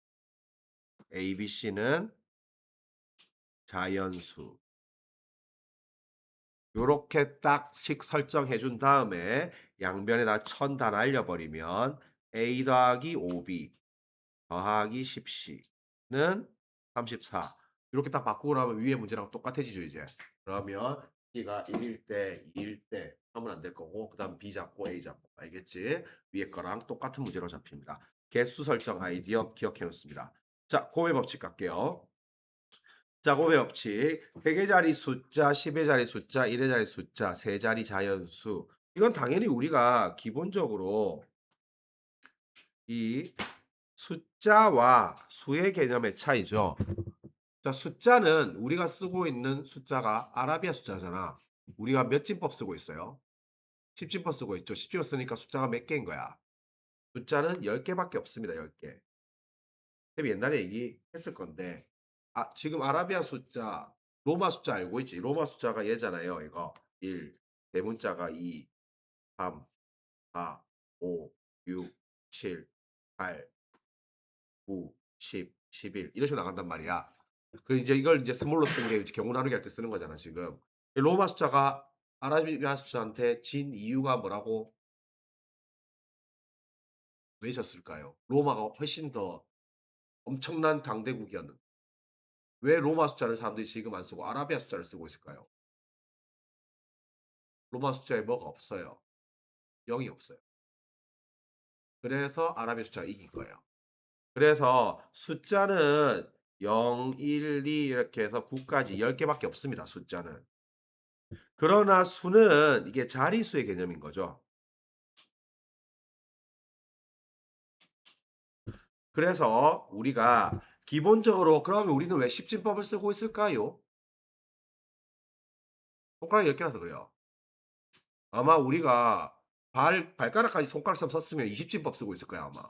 A, B, C는 자연수. 요렇게 딱씩 설정해 준 다음에 양변에다 1,000 다 날려버리면 A 더하기 5B 더하기 10C는 34. 이렇게 딱 바꾸고 나면 위에 문제랑 똑같아지죠, 이제. 그러면 C가 1일 때, 2일 때 하면 안 될 거고, 그 다음 B 잡고 A 잡고. 알겠지? 위에 거랑 똑같은 문제로 잡힙니다. 개수 설정 아이디어 기억해 놓습니다. 자, 곱의 법칙 갈게요. 자, 곱의 법칙. 100의 자리 숫자, 10의 자리 숫자, 1의 자리 숫자, 세 자리 자연수. 이건 당연히 우리가 기본적으로 이 숫자와 수의 개념의 차이죠. 자, 숫자는 우리가 쓰고 있는 숫자가 아라비아 숫자잖아. 우리가 몇 진법 쓰고 있어요? 10진법 쓰고 있죠. 10진법 쓰니까 숫자가 몇 개인 거야? 숫자는 10개밖에 없습니다. 10개. 옛날에 얘기했을 건데 지금 아라비아 숫자 로마 숫자 알고 있지? 로마 숫자가 얘잖아요. 이거 1 대문자가 2 3 4 5 6 7 8 9 10 11 이런 식으로 나간단 말이야. 그 이제 이걸 이제 스몰로 쓴 게 경우 나누기 할 때 쓰는 거잖아, 지금. 이 로마 숫자가 아라비아 숫자한테 진 이유가 뭐라고 왜 졌을까요? 로마가 훨씬 더 엄청난 강대국이었는데 왜 로마 숫자를 사람들이 지금 안 쓰고 아라비아 숫자를 쓰고 있을까요? 로마 숫자에 뭐가 없어요. 0이 없어요. 그래서 아라비아 숫자가 이긴 거예요. 그래서 숫자는 0, 1, 2 이렇게 해서 9까지 10개밖에 없습니다, 숫자는. 그러나 수는 이게 자리수의 개념인 거죠. 그래서 우리가 기본적으로 그러면 우리는 왜 십진법을 쓰고 있을까요? 손가락 10개라서 그래요. 아마 우리가 발가락까지 손가락처럼 썼으면 20진법 쓰고 있을 거야, 아마.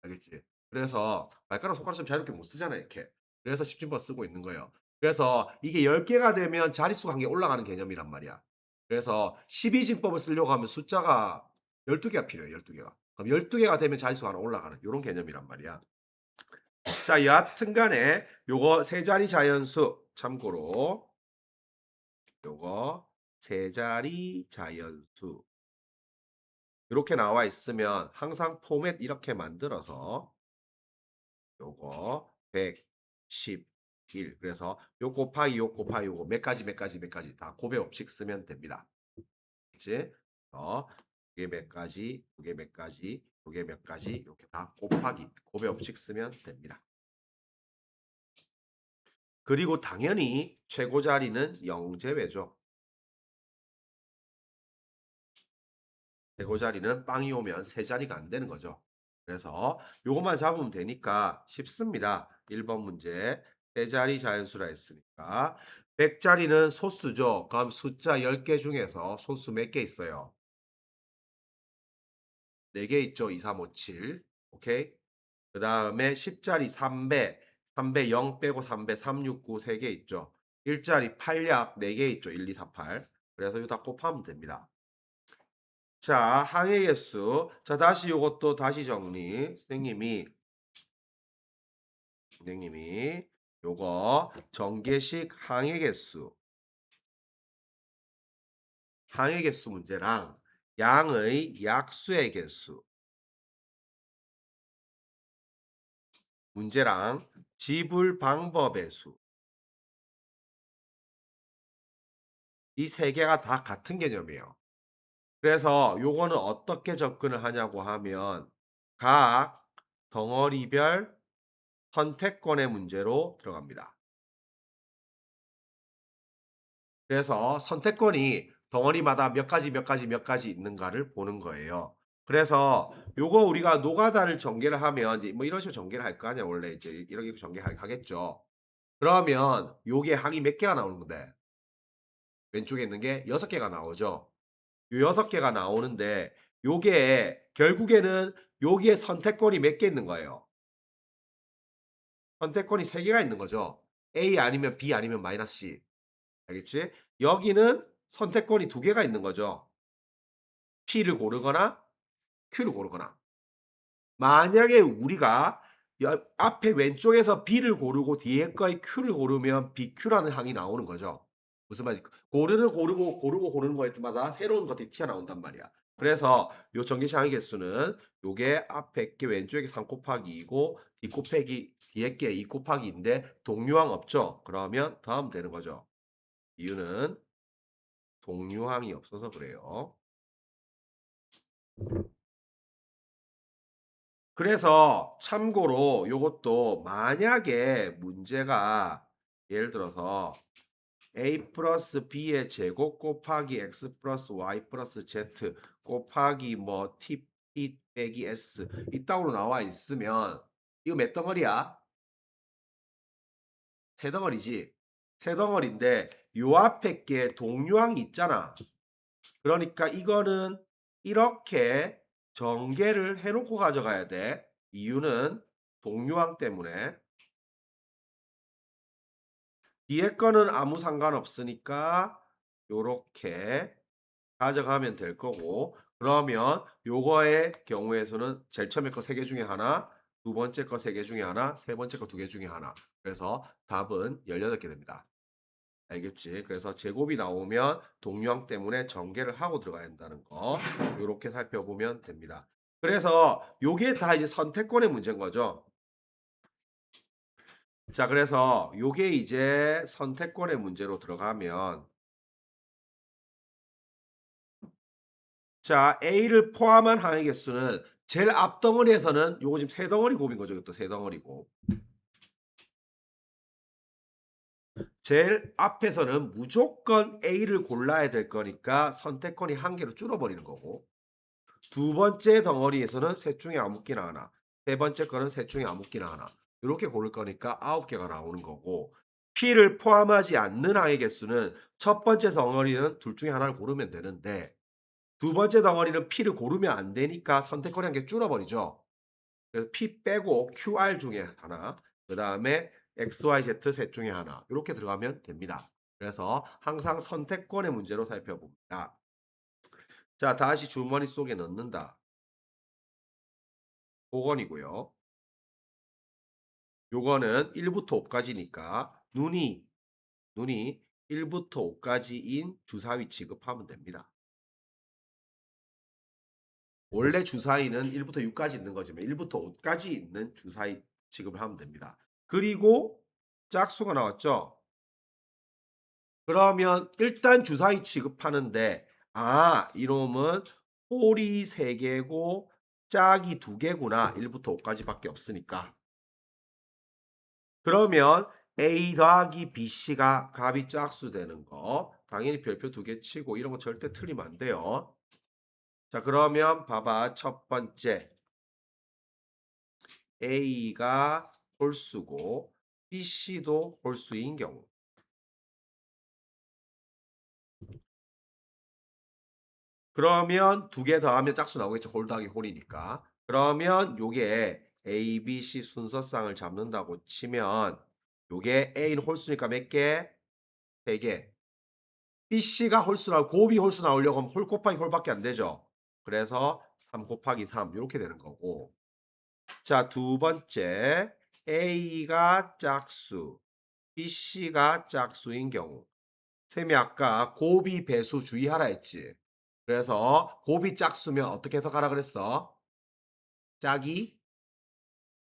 알겠지? 그래서 발가락 손가락처럼 자유롭게 못 쓰잖아, 이렇게. 그래서 십진법 쓰고 있는 거예요. 그래서 이게 10개가 되면 자릿수가 한 개 올라가는 개념이란 말이야. 그래서 12진법을 쓰려고 하면 숫자가 12개가 필요해, 12개가. 그럼 12개가 되면 자릿수가 하나 올라가는 요런 개념이란 말이야. 자, 여하튼 간에 요거 세 자리 자연수 참고로 요거 세 자리 자연수 이렇게 나와 있으면 항상 포맷 이렇게 만들어서 요거 111. 그래서 요 곱하기 요거 몇 가지 다 곱의 법칙 쓰면 됩니다. 그치? 요게 몇 가지, 요게 몇 가지, 요게 몇 가지 이렇게 다 곱하기 곱의 법칙 쓰면 됩니다. 그리고 당연히 최고 자리는 0 제외죠. 최고 자리는 빵이 오면 세 자리가 안 되는 거죠. 그래서 요것만 잡으면 되니까 쉽습니다. 1번 문제 세 자리 자연수라 했으니까 100자리는 소수죠. 그럼 숫자 10개 중에서 소수 몇 개 있어요? 4개 있죠. 2, 3, 5, 7. 오케이? 그 다음에 10자리 3배, 3배 0 빼고 3배 3, 6, 9 3개 있죠. 1자리 8약 4개 있죠. 1, 2, 4, 8. 그래서 이거 다 곱하면 됩니다. 자, 항의 개수. 자, 다시 요것도 다시 정리. 선생님이 요거 전개식 항의 개수. 항의 개수 문제랑 양의 약수의 개수. 문제랑 지불 방법의 수. 이 세 개가 다 같은 개념이에요. 그래서 요거는 어떻게 접근을 하냐고 하면 각 덩어리별 선택권의 문제로 들어갑니다. 그래서 선택권이 덩어리마다 몇 가지 있는가를 보는 거예요. 그래서 요거 우리가 노가다를 전개를 하면 이제 뭐 이런 식으로 전개를 할 거 아니야. 원래 이제 이렇게 전개하겠죠. 그러면 요게 항이 몇 개가 나오는 건데 왼쪽에 있는 게 6개가 나오죠. 요 6개가 나오는데 요게 결국에는 여기에 선택권이 몇 개 있는 거예요? 선택권이 3개가 있는 거죠. A 아니면 B 아니면 마이너스 C. 알겠지? 여기는 선택권이 2개가 있는 거죠. P를 고르거나 Q를 고르거나. 만약에 우리가 앞에 왼쪽에서 B를 고르고 뒤에 거의 Q를 고르면 BQ라는 항이 나오는 거죠. 무슨 말인지 고르고 고르는 거에 마다 새로운 것들이 튀어나온단 말이야. 그래서 요 전개식 항의 개수는 요게 앞에 게 왼쪽에 3 곱하기 2고 뒤 곱하기 뒤에 게 2 곱하기 인데 동류항 없죠. 그러면 더하면 되는 거죠. 이유는 동류항이 없어서 그래요. 그래서 참고로 요것도 만약에 문제가 예를 들어서 a 플러스 b의 제곱 곱하기 x 플러스 y 플러스 z 곱하기 뭐 t 빼기 s 이따구로 나와 있으면 이거 몇 덩어리야? 세 덩어리지. 세 덩어리인데 요 앞에 게 동류항이 있잖아. 그러니까 이거는 이렇게 전개를 해놓고 가져가야 돼. 이유는 동류항 때문에. 뒤에 거는 아무 상관없으니까 요렇게 가져가면 될 거고 그러면 요거의 경우에서는 제일 처음에 거 3개 중에 하나 두 번째 거 3개 중에 하나 세 번째 거 2개 중에 하나 그래서 답은 18개 됩니다. 알겠지? 그래서 제곱이 나오면 동류항 때문에 전개를 하고 들어가야 한다는 거 요렇게 살펴보면 됩니다. 그래서 요게 다 이제 선택권의 문제인 거죠. 자, 그래서 요게 이제 선택권의 문제로 들어가면 자, A를 포함한 항의 개수는 제일 앞 덩어리에서는 요거 지금 세 덩어리 곱인 거죠. 이것도 세 덩어리 곱. 제일 앞에서는 무조건 A를 골라야 될 거니까 선택권이 한 개로 줄어버리는 거고 두 번째 덩어리에서는 셋 중에 아무 개나 하나 세 번째 거는 셋 중에 아무 개나 하나 이렇게 고를 거니까 9개가 나오는 거고 P를 포함하지 않는 항의 개수는 첫 번째 덩어리는 둘 중에 하나를 고르면 되는데 두 번째 덩어리는 P를 고르면 안 되니까 선택권이 한 개 줄어버리죠. 그래서 P 빼고 QR 중에 하나, 그 다음에 XYZ 셋 중에 하나 이렇게 들어가면 됩니다. 그래서 항상 선택권의 문제로 살펴봅니다. 자, 다시 주머니 속에 넣는다. 복원이고요. 요거는 1부터 5까지니까 눈이 1부터 5까지인 주사위 취급하면 됩니다. 원래 주사위는 1부터 6까지 있는 거지만 1부터 5까지 있는 주사위 취급을 하면 됩니다. 그리고 짝수가 나왔죠. 그러면 일단 주사위 취급하는데 이놈은 홀이 3개고 짝이 2개구나. 1부터 5까지 밖에 없으니까. 그러면 A 더하기 BC가 값이 짝수 되는 거. 당연히 별표 2개 치고 이런 거 절대 틀리면 안 돼요. 자, 그러면 봐봐. 첫 번째. A가 홀수고 BC도 홀수인 경우. 그러면 2개 더하면 짝수 나오겠죠. 홀 더하기 홀이니까. 그러면 요게 A, B, C 순서쌍을 잡는다고 치면 요게 A는 홀수니까 몇 개? 3개. BC가 홀수 나올 곱이 홀수 나오려고 하면 홀 곱하기 홀밖에 안 되죠. 그래서 3 곱하기 3 이렇게 되는 거고. 자, 두 번째 A가 짝수, BC가 짝수인 경우. 쌤이 아까 곱이 배수 주의하라 했지. 그래서 곱이 짝수면 어떻게 해석하라 그랬어? 짝이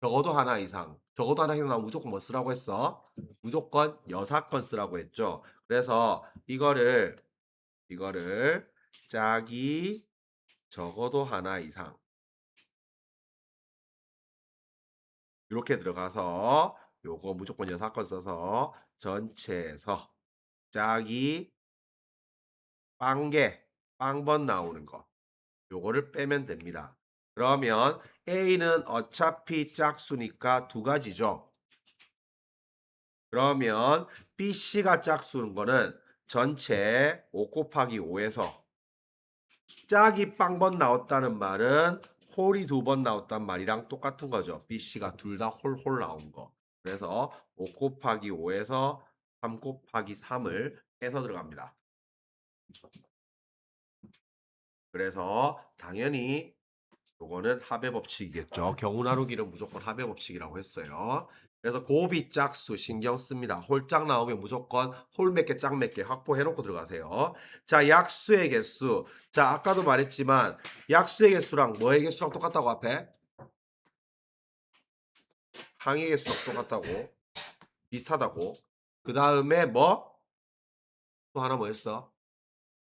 적어도 하나 이상. 적어도 하나 이상 나오면 무조건 뭐 쓰라고 했어? 무조건 여사건 쓰라고 했죠. 그래서 이거를 짝이 적어도 하나 이상 이렇게 들어가서 요거 무조건 여사건 써서 전체에서 짝이 빵번 나오는 거 요거를 빼면 됩니다. 그러면 A는 어차피 짝수니까 2가지죠. 그러면 BC가 짝수인 거는 전체 5 곱하기 5에서 짝이 빵번 나왔다는 말은 홀이 2번 나왔단 말이랑 똑같은 거죠. BC가 둘 다 홀 나온 거. 그래서 5 곱하기 5에서 3 곱하기 3을 빼서 들어갑니다. 그래서 당연히 요거는 합의 법칙이겠죠. 경우 나누기는 무조건 합의 법칙이라고 했어요. 그래서 곱이 짝수 신경 씁니다. 홀짝 나오면 무조건 홀 몇 개, 짝 몇 개 확보해 놓고 들어가세요. 자, 약수의 개수. 자, 아까도 말했지만 약수의 개수랑 뭐의 개수랑 똑같다고 앞에? 항의 개수랑 똑같다고. 비슷하다고. 그 다음에 뭐? 또 하나 뭐였어?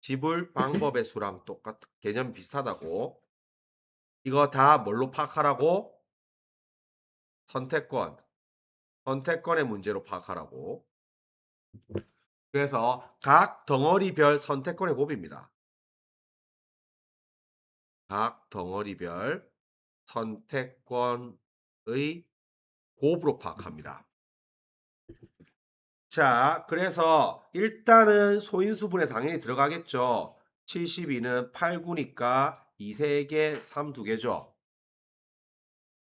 지불 방법의 수랑 개념 비슷하다고. 이거 다 뭘로 파악하라고? 선택권. 선택권의 문제로 파악하라고. 그래서 각 덩어리별 선택권의 곱입니다. 각 덩어리별 선택권의 곱으로 파악합니다. 자, 그래서 일단은 소인수분해 당연히 들어가겠죠. 72는 8구니까 2 3개, 3 2개죠.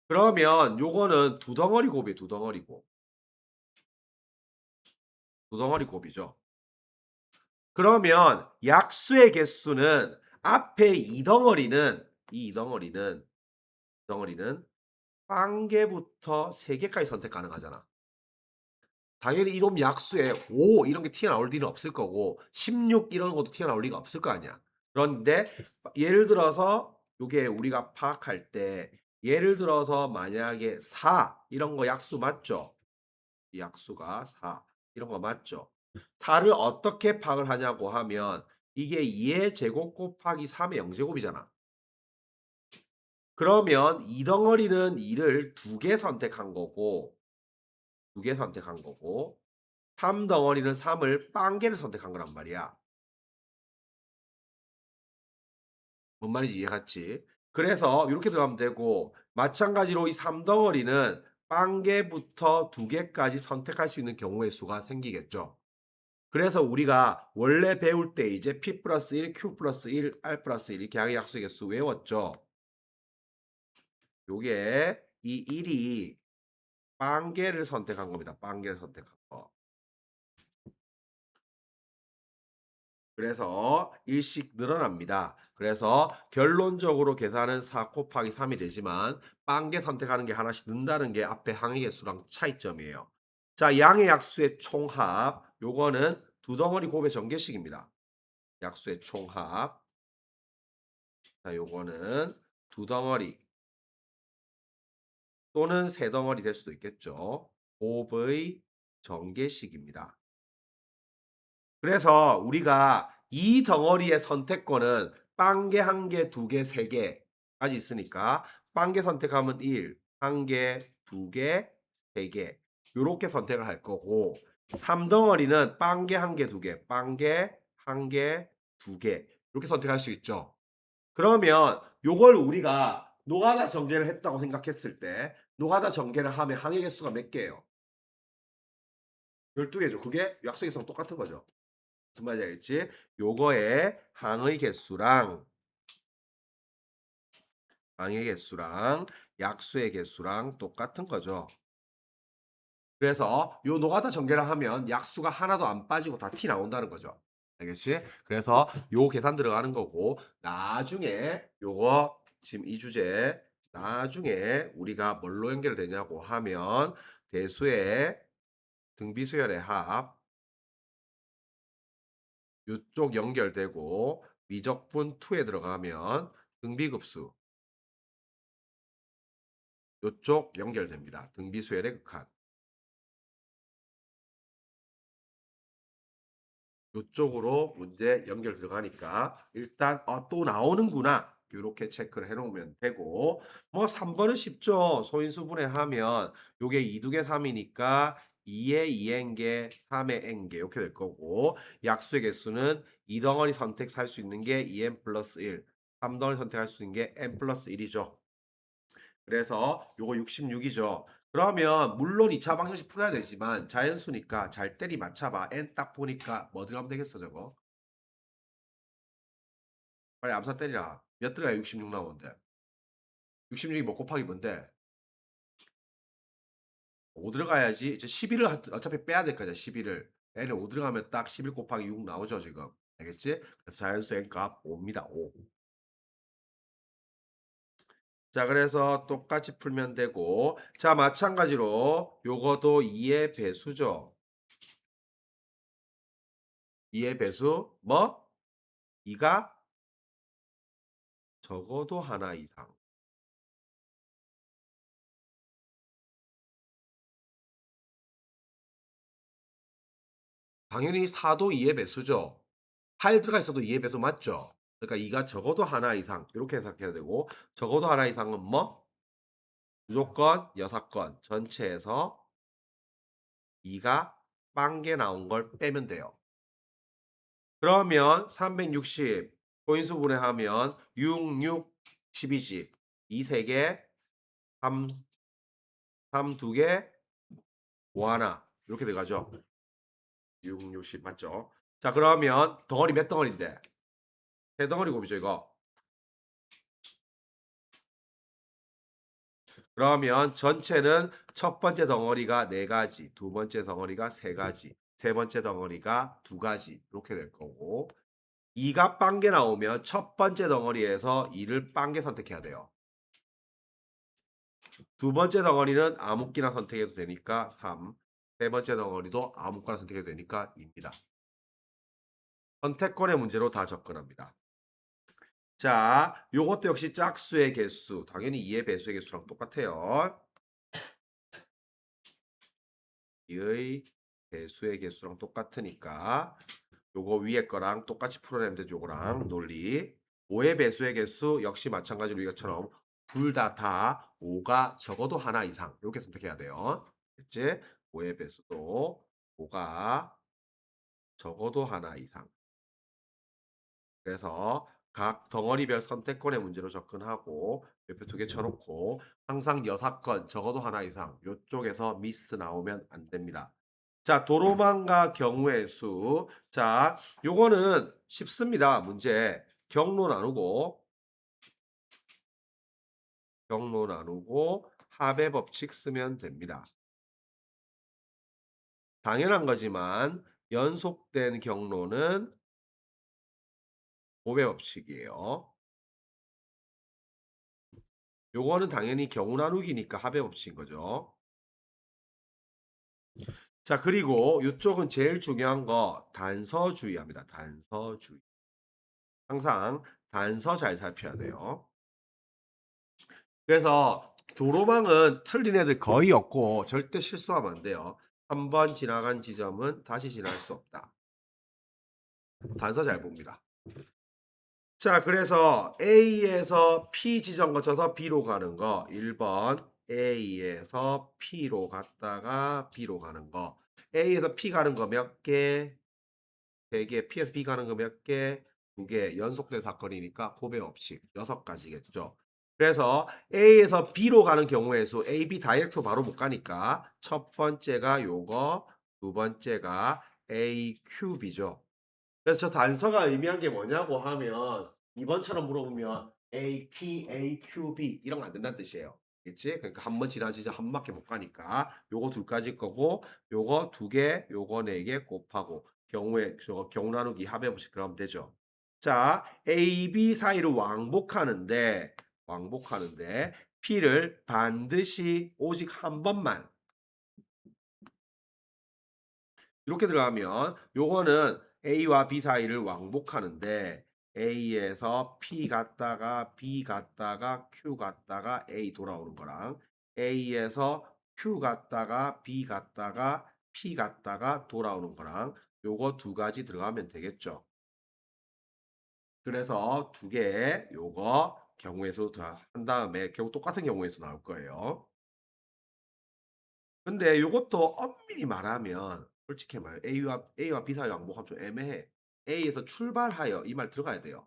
그러면 요거는 두 덩어리 곱이에요. 두 덩어리 곱. 두 덩어리 곱이죠. 그러면 약수의 개수는 앞에 이 덩어리는 빵개부터 3개까지 선택 가능하잖아. 당연히 이놈 약수에 5 이런 게 튀어나올 리는 없을 거고 16 이런 것도 튀어나올 리가 없을 거 아니야. 그런데 예를 들어서 요게 우리가 파악할 때 예를 들어서 만약에 4 이런 거 약수 맞죠? 이 약수가 4 이런 거 맞죠? 4를 어떻게 파악을 하냐고 하면 이게 2의 제곱 곱하기 3의 0제곱이잖아. 그러면 이 덩어리는 2를 2개 선택한 거고 2개 선택한 거고 3 덩어리는 3을 빵개를 선택한 거란 말이야. 뭔 말인지 이해갔지? 그래서 이렇게 들어가면 되고 마찬가지로 이 3 덩어리는 빵개부터 2개까지 선택할 수 있는 경우의 수가 생기겠죠. 그래서 우리가 원래 배울 때 이제 P 플러스 1, Q 플러스 1, R 플러스 1 이렇게 항의 약수의 개수 외웠죠. 요게 이 1이 빵개를 선택한 겁니다. 빵개를 선택한 거. 그래서 1씩 늘어납니다. 그래서 결론적으로 계산은 4 곱하기 3이 되지만 빵개 선택하는 게 하나씩 는다는 게 앞에 항의 개수랑 차이점이에요. 자, 양의 약수의 총합. 요거는 두 덩어리 곱의 전개식입니다. 약수의 총합. 자, 요거는 두 덩어리 또는 세 덩어리 될 수도 있겠죠. 곱의 전개식입니다. 그래서 우리가 이 덩어리의 선택권은 빵개 1 개, 2 개, 3 개까지 있으니까 빵개 선택하면 1, 1 개, 2 개, 3 개 요렇게 선택을 할 거고 3 덩어리는 빵개 1 개, 2 개, 빵개 1 개, 2 개 이렇게 선택할 수 있죠. 그러면 요걸 우리가 노가다 전개를 했다고 생각했을 때 노가다 전개를 하면 항의 개수가 몇 개예요? 12 개죠. 그게 약속이랑 똑같은 거죠. 무슨 말인지 알겠지? 요거의 항의 개수랑 약수의 개수랑 똑같은 거죠. 그래서 요 노가다 전개를 하면 약수가 하나도 안 빠지고 다 티 나온다는 거죠. 알겠지? 그래서 요 계산 들어가는 거고 나중에 요거 지금 이 주제 나중에 우리가 뭘로 연결되냐고 하면 대수의 등비수열의 합 요쪽 연결되고 미적분 2에 들어가면 등비급수 요쪽 연결됩니다. 등비수열의 극한. 요쪽으로 문제 연결 들어가니까 일단 '또 나오는구나.' 요렇게 체크를 해 놓으면 되고 뭐 3 번은 쉽죠. 소인수분해 하면 요게 2 2개 3 이니까 2의 2n개 3의 n개 요렇게 될 거고 약수의 개수는 2 덩어리 선택할 수 있는 게 2n 플러스 1 3 덩어리 선택할 수 있는 게 n 플러스 1이죠. 그래서 요거 66 이죠. 그러면 물론 2차 방정식 풀어야 되지만 자연수니까 잘 때리 맞춰 봐. n 딱 보니까 뭐 들어가면 되겠어 저거? 빨리 암사 때리라. 몇 들어가야 66 나오는데. 66이 뭐 곱하기 뭔데? 5 들어가야지. 이제 11을 어차피 빼야 될 거잖아 11을. n에 5 들어가면 딱 11 곱하기 6 나오죠 지금. 알겠지? 그래서 자연수 n값 5입니다. 5. 자 그래서 똑같이 풀면 되고 자 마찬가지로 요거도 2의 배수죠. 2의 배수 뭐? 2가 적어도 하나 이상. 당연히 4도 2의 배수죠. 8 들어가 있어도 2의 배수 맞죠? 그러니까 2가 적어도 하나 이상 이렇게 해석해야 되고 적어도 하나 이상은 뭐? 무조건 6건 전체에서 2가 빵개 나온 걸 빼면 돼요. 그러면 360 소인수분해하면 6, 6, 12지. 2 3개, 3, 3 2개, 5 하나 이렇게 돼 가죠. 6, 60 맞죠? 자 그러면 덩어리 몇 덩어리인데? 세 덩어리 곱이죠 이거. 그러면 전체는 첫 번째 덩어리가 4 가지, 두 번째 덩어리가 3 가지, 세 번째 덩어리가 2 가지 이렇게 될 거고 2가 빵개 나오면 첫 번째 덩어리에서 2를 빵개 선택해야 돼요. 두 번째 덩어리는 아무 끼나 선택해도 되니까 3, 세 번째 덩어리도 아무거나 선택해도 되니까 2입니다. 선택권의 문제로 다 접근합니다. 자, 요것도 역시 짝수의 개수, 당연히 2의 배수의 개수랑 똑같아요. 2의 배수의 개수랑 똑같으니까 요거 위에 거랑 똑같이 풀어내면 되죠. 요거랑 논리. 5의 배수의 개수 역시 마찬가지로 이것처럼 둘 다 5가 적어도 하나 이상 이렇게 선택해야 돼요. 됐지? 5의 배수도 5가 적어도 하나 이상. 그래서 각 덩어리별 선택권의 문제로 접근하고 별표 2개 쳐놓고 항상 6건 적어도 하나 이상 요쪽에서 미스 나오면 안 됩니다. 자 도로망과 경우의 수. 자 요거는 쉽습니다. 문제 경로 나누고 합의 법칙 쓰면 됩니다. 당연한 거지만 연속된 경로는 곱의 법칙이에요. 요거는 당연히 경우 나누기니까 합의 법칙인 거죠. 자 그리고 요쪽은 제일 중요한 거 단서주의합니다. 단서주의. 항상 단서 잘 살펴야 돼요. 그래서 도로망은 틀린 애들 거의 없고 절대 실수하면 안 돼요. 한 번 지나간 지점은 다시 지날 수 없다. 단서 잘 봅니다. 자, 그래서 A에서 P 지점 거쳐서 B로 가는 거 1번 A에서 P로 갔다가 B로 가는 거. A에서 P 가는 거 몇 개? 3개. P에서 B 가는 거 몇 개? 2개. 연속된 사건이니까 고배 법칙 6가지겠죠. 그래서 A에서 B로 가는 경우의 수 A, B 다이렉트로 바로 못 가니까 첫 번째가 요거, 두 번째가 A 큐브이죠. 그래서 저 단서가 의미한 게 뭐냐고 하면 2번처럼 물어보면 A, P, A, Q, B 이런 거 안 된다는 뜻이에요. 그치? 그러니까 한 번 지나치지 한 바퀴 못 가니까 요거 둘까지 거고 요거 2개, 요거 4개 곱하고 경우에 저거 경우 나누기 합의 법칙 들어가면 되죠. 자, A, B 사이를 왕복하는데 P를 반드시 오직 한 번만 이렇게 들어가면 요거는 A와 B 사이를 왕복하는데 A에서 P 갔다가 B 갔다가 Q 갔다가 A 돌아오는 거랑 A에서 Q 갔다가 B 갔다가 P 갔다가 돌아오는 거랑 요거 2가지 들어가면 되겠죠. 그래서 2개 요거 경우의 수 다 한 다음에 결국 똑같은 경우의 수 나올 거예요. 근데 요것도 엄밀히 말하면 솔직히 말해 A와 B 사이 왕복하면 좀 애매해. A에서 출발하여 이 말 들어가야 돼요.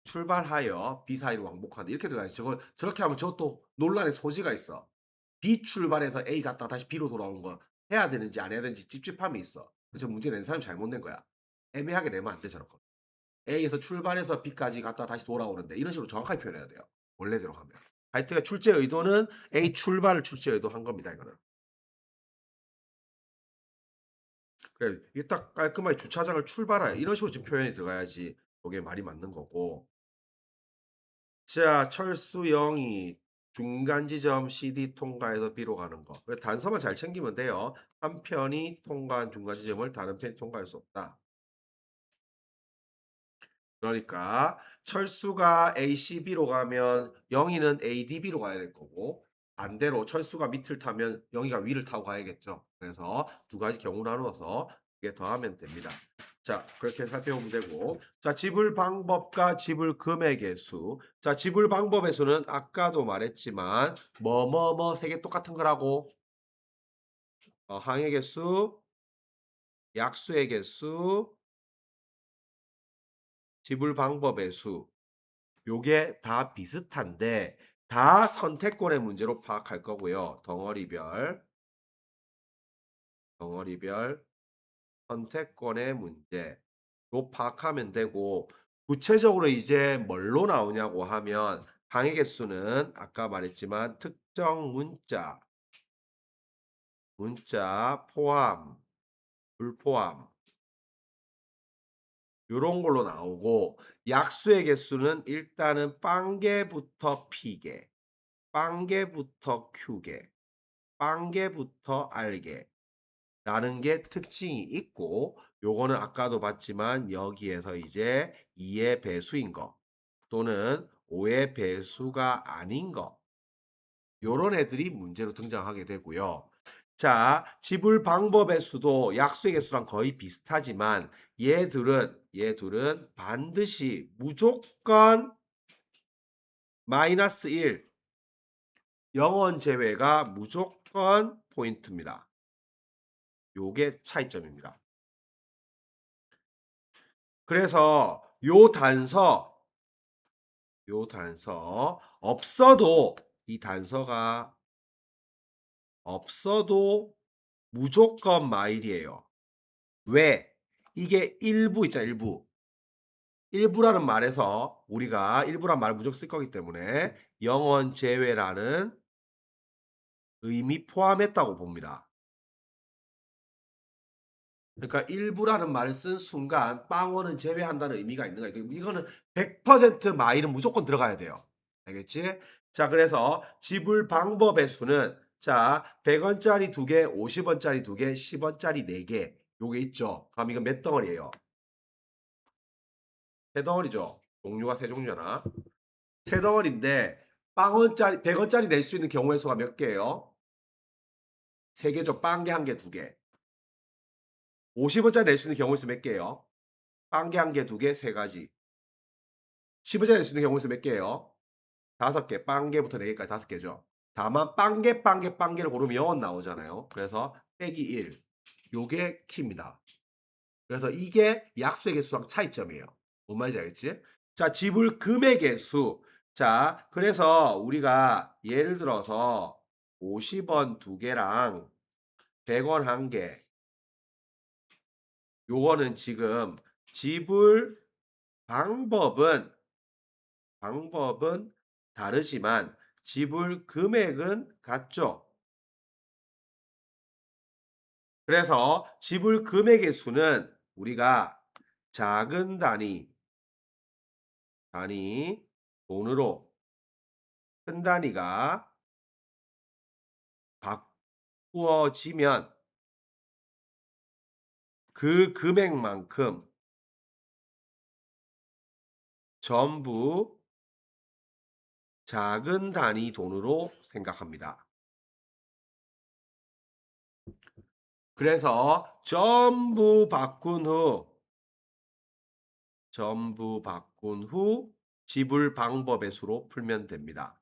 출발하여 B 사이를 왕복하다 이렇게 들어가야지. 저걸 저렇게 하면 저것도 논란의 소지가 있어. B 출발해서 A 갔다가 다시 B로 돌아오는 거 해야 되는지 안 해야 되는지 찝찝함이 있어. 그래서 문제 낸 사람이 잘못 낸 거야. 애매하게 내면 안 돼 저런 거. A에서 출발해서 B까지 갔다가 다시 돌아오는데 이런 식으로 정확하게 표현해야 돼요. 원래대로 하면. 하여튼 출제 의도는 A 출발을 출제 의도한 겁니다 이거는. 그래 이게 딱 깔끔하게 주차장을 출발하여 이런 식으로 지금 표현이 들어가야지 그게 말이 맞는 거고. 자, 철수영이 중간 지점 CD 통과해서 B로 가는 거. 그래서 단서만 잘 챙기면 돼요. 한 편이 통과한 중간 지점을 다른 편이 통과할 수 없다. 그러니까 철수가 ACB로 가면 영희는 ADB로 가야 될 거고 반대로 철수가 밑을 타면 영희가 위를 타고 가야겠죠. 그래서 2가지 경우 나누어서 이게 더하면 됩니다. 자, 그렇게 살펴보면 되고 자, 지불 방법과 지불 금액의 수. 자, 지불 방법의 수는 아까도 말했지만 뭐뭐뭐 3개 똑같은 거라고 항의 개수, 약수의 개수, 지불 방법의 수 요게 다 비슷한데 다 선택권의 문제로 파악할 거고요. 덩어리별 선택권의 문제로 파악하면 되고 구체적으로 이제 뭘로 나오냐고 하면 항의 개수는 아까 말했지만 특정 문자 포함, 불포함 요런 걸로 나오고 약수의 개수는 일단은 빵개부터 피개 빵개부터 큐개, 빵개부터 알개라는 게 특징이 있고 요거는 아까도 봤지만 여기에서 이제 2의 배수인 거 또는 5의 배수가 아닌 거 요런 애들이 문제로 등장하게 되고요. 자, 지불 방법의 수도 약수의 개수랑 거의 비슷하지만 얘들은 반드시 무조건 마이너스 1 영원 제외가 무조건 포인트입니다. 요게 차이점입니다. 그래서 요 단서 없어도 이 단서가 없어도 무조건 마일이에요. 왜? 이게 일부 있잖아, 일부. 일부라는 말에서 우리가 일부란 말을 무조건 쓸 거기 때문에 영원 제외라는 의미 포함했다고 봅니다. 그러니까 일부라는 말을 쓴 순간 빵원은 제외한다는 의미가 있는 거예요. 이거는 100% 마일은 무조건 들어가야 돼요. 알겠지? 자, 그래서 지불 방법의 수는 자, 100원짜리 2개, 50원짜리 2개, 10원짜리 4개. 요게 있죠. 그럼 이거 몇 덩어리예요? 세 덩어리죠. 종류가 세 종류잖아. 세 덩어리인데 빵원짜리 100원짜리 낼 수 있는 경우의 수가 몇 개예요? 3 개죠. 빵개 1 개, 2 개. 50원짜리 낼 수 있는 경우의 수 몇 개예요? 빵개 1 개, 2 개, 3 가지. 10원짜리 낼 수 있는 경우의 수 몇 개예요? 5 개. 빵개부터 4 개까지 5 개죠. 다만 빵개를 고르면 0원 나오잖아요. 그래서 빼기 1 요게 키입니다. 그래서 이게 약수의 개수랑 차이점이에요. 뭔 말인지 알겠지? 자, 지불 금액의 수. 자, 그래서 우리가 예를 들어서 50원 2 개랑 100원 1 개. 요거는 지금 지불 방법은 다르지만 지불 금액은 같죠. 그래서 지불 금액의 수는 우리가 작은 단위 돈으로 큰 단위가 바꾸어지면 그 금액만큼 전부 작은 단위 돈으로 생각합니다. 그래서 전부 바꾼 후 지불 방법의 수로 풀면 됩니다.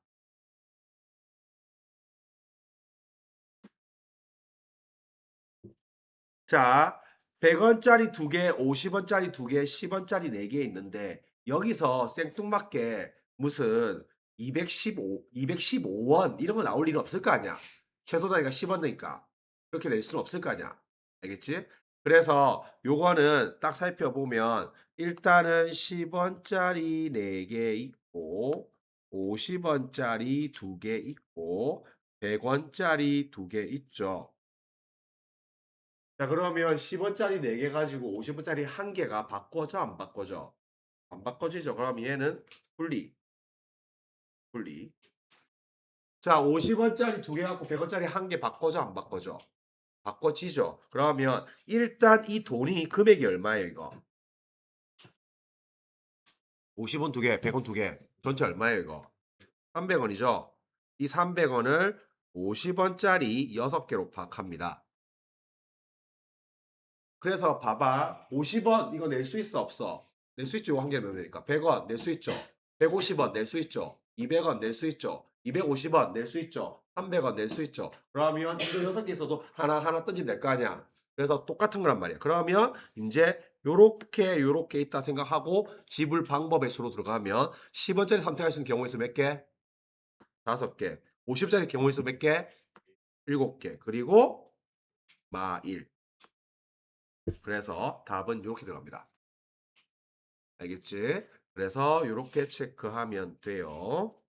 자, 100원짜리 2 개, 50원짜리 2 개, 10원짜리 4개 있는데 여기서 생뚱맞게 무슨 215원 이런 거 나올 일은 없을 거 아니야. 최소 단위가 10원이니까. 그렇게 낼 수는 없을 거 아니야. 알겠지? 그래서 요거는 딱 살펴보면 일단은 10원짜리 4개 있고 50원짜리 2개 있고 100원짜리 2개 있죠. 자, 그러면 10원짜리 4개 가지고 50원짜리 1 개가 바꿔져 안 바꿔져? 안 바꿔지죠. 그럼 얘는 분리. 자, 50원짜리 2개 갖고 100원짜리 1개 바꿔져 안 바꿔져? 바꿔지죠. 그러면 일단 이 돈이 금액이 얼마예요, 이거? 50원 2 개, 100원 2 개. 전체 얼마예요, 이거? 300원이죠. 이 300원을 50원짜리 6개로 파악합니다. 그래서 봐봐. 50원 이거 낼 수 있어 없어? 낼 수 있죠. 한 개 넣으면 되니까. 100원 낼 수 있죠. 150원 낼 수 있죠. 200원 낼 수 있죠. 250원 낼 수 있죠. 300원 낼 수 있죠. 그러면 이거 6개 있어도 하나하나 던지면 될 거 아니야. 그래서 똑같은 거란 말이야. 그러면 인제 요렇게 있다 생각하고 지불 방법의 수로 들어가면 10원짜리 선택할 수 있는 경우의 수 몇 개? 5개. 50원짜리 경우의 수 몇 개? 7개. 그리고 마 1. 그래서 답은 요렇게 들어갑니다. 알겠지? 그래서 요렇게 체크하면 돼요.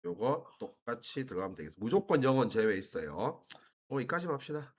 요거 똑같이 들어가면 되겠습니다. 무조건 0은 제외 있어요. 여기까지만 합시다.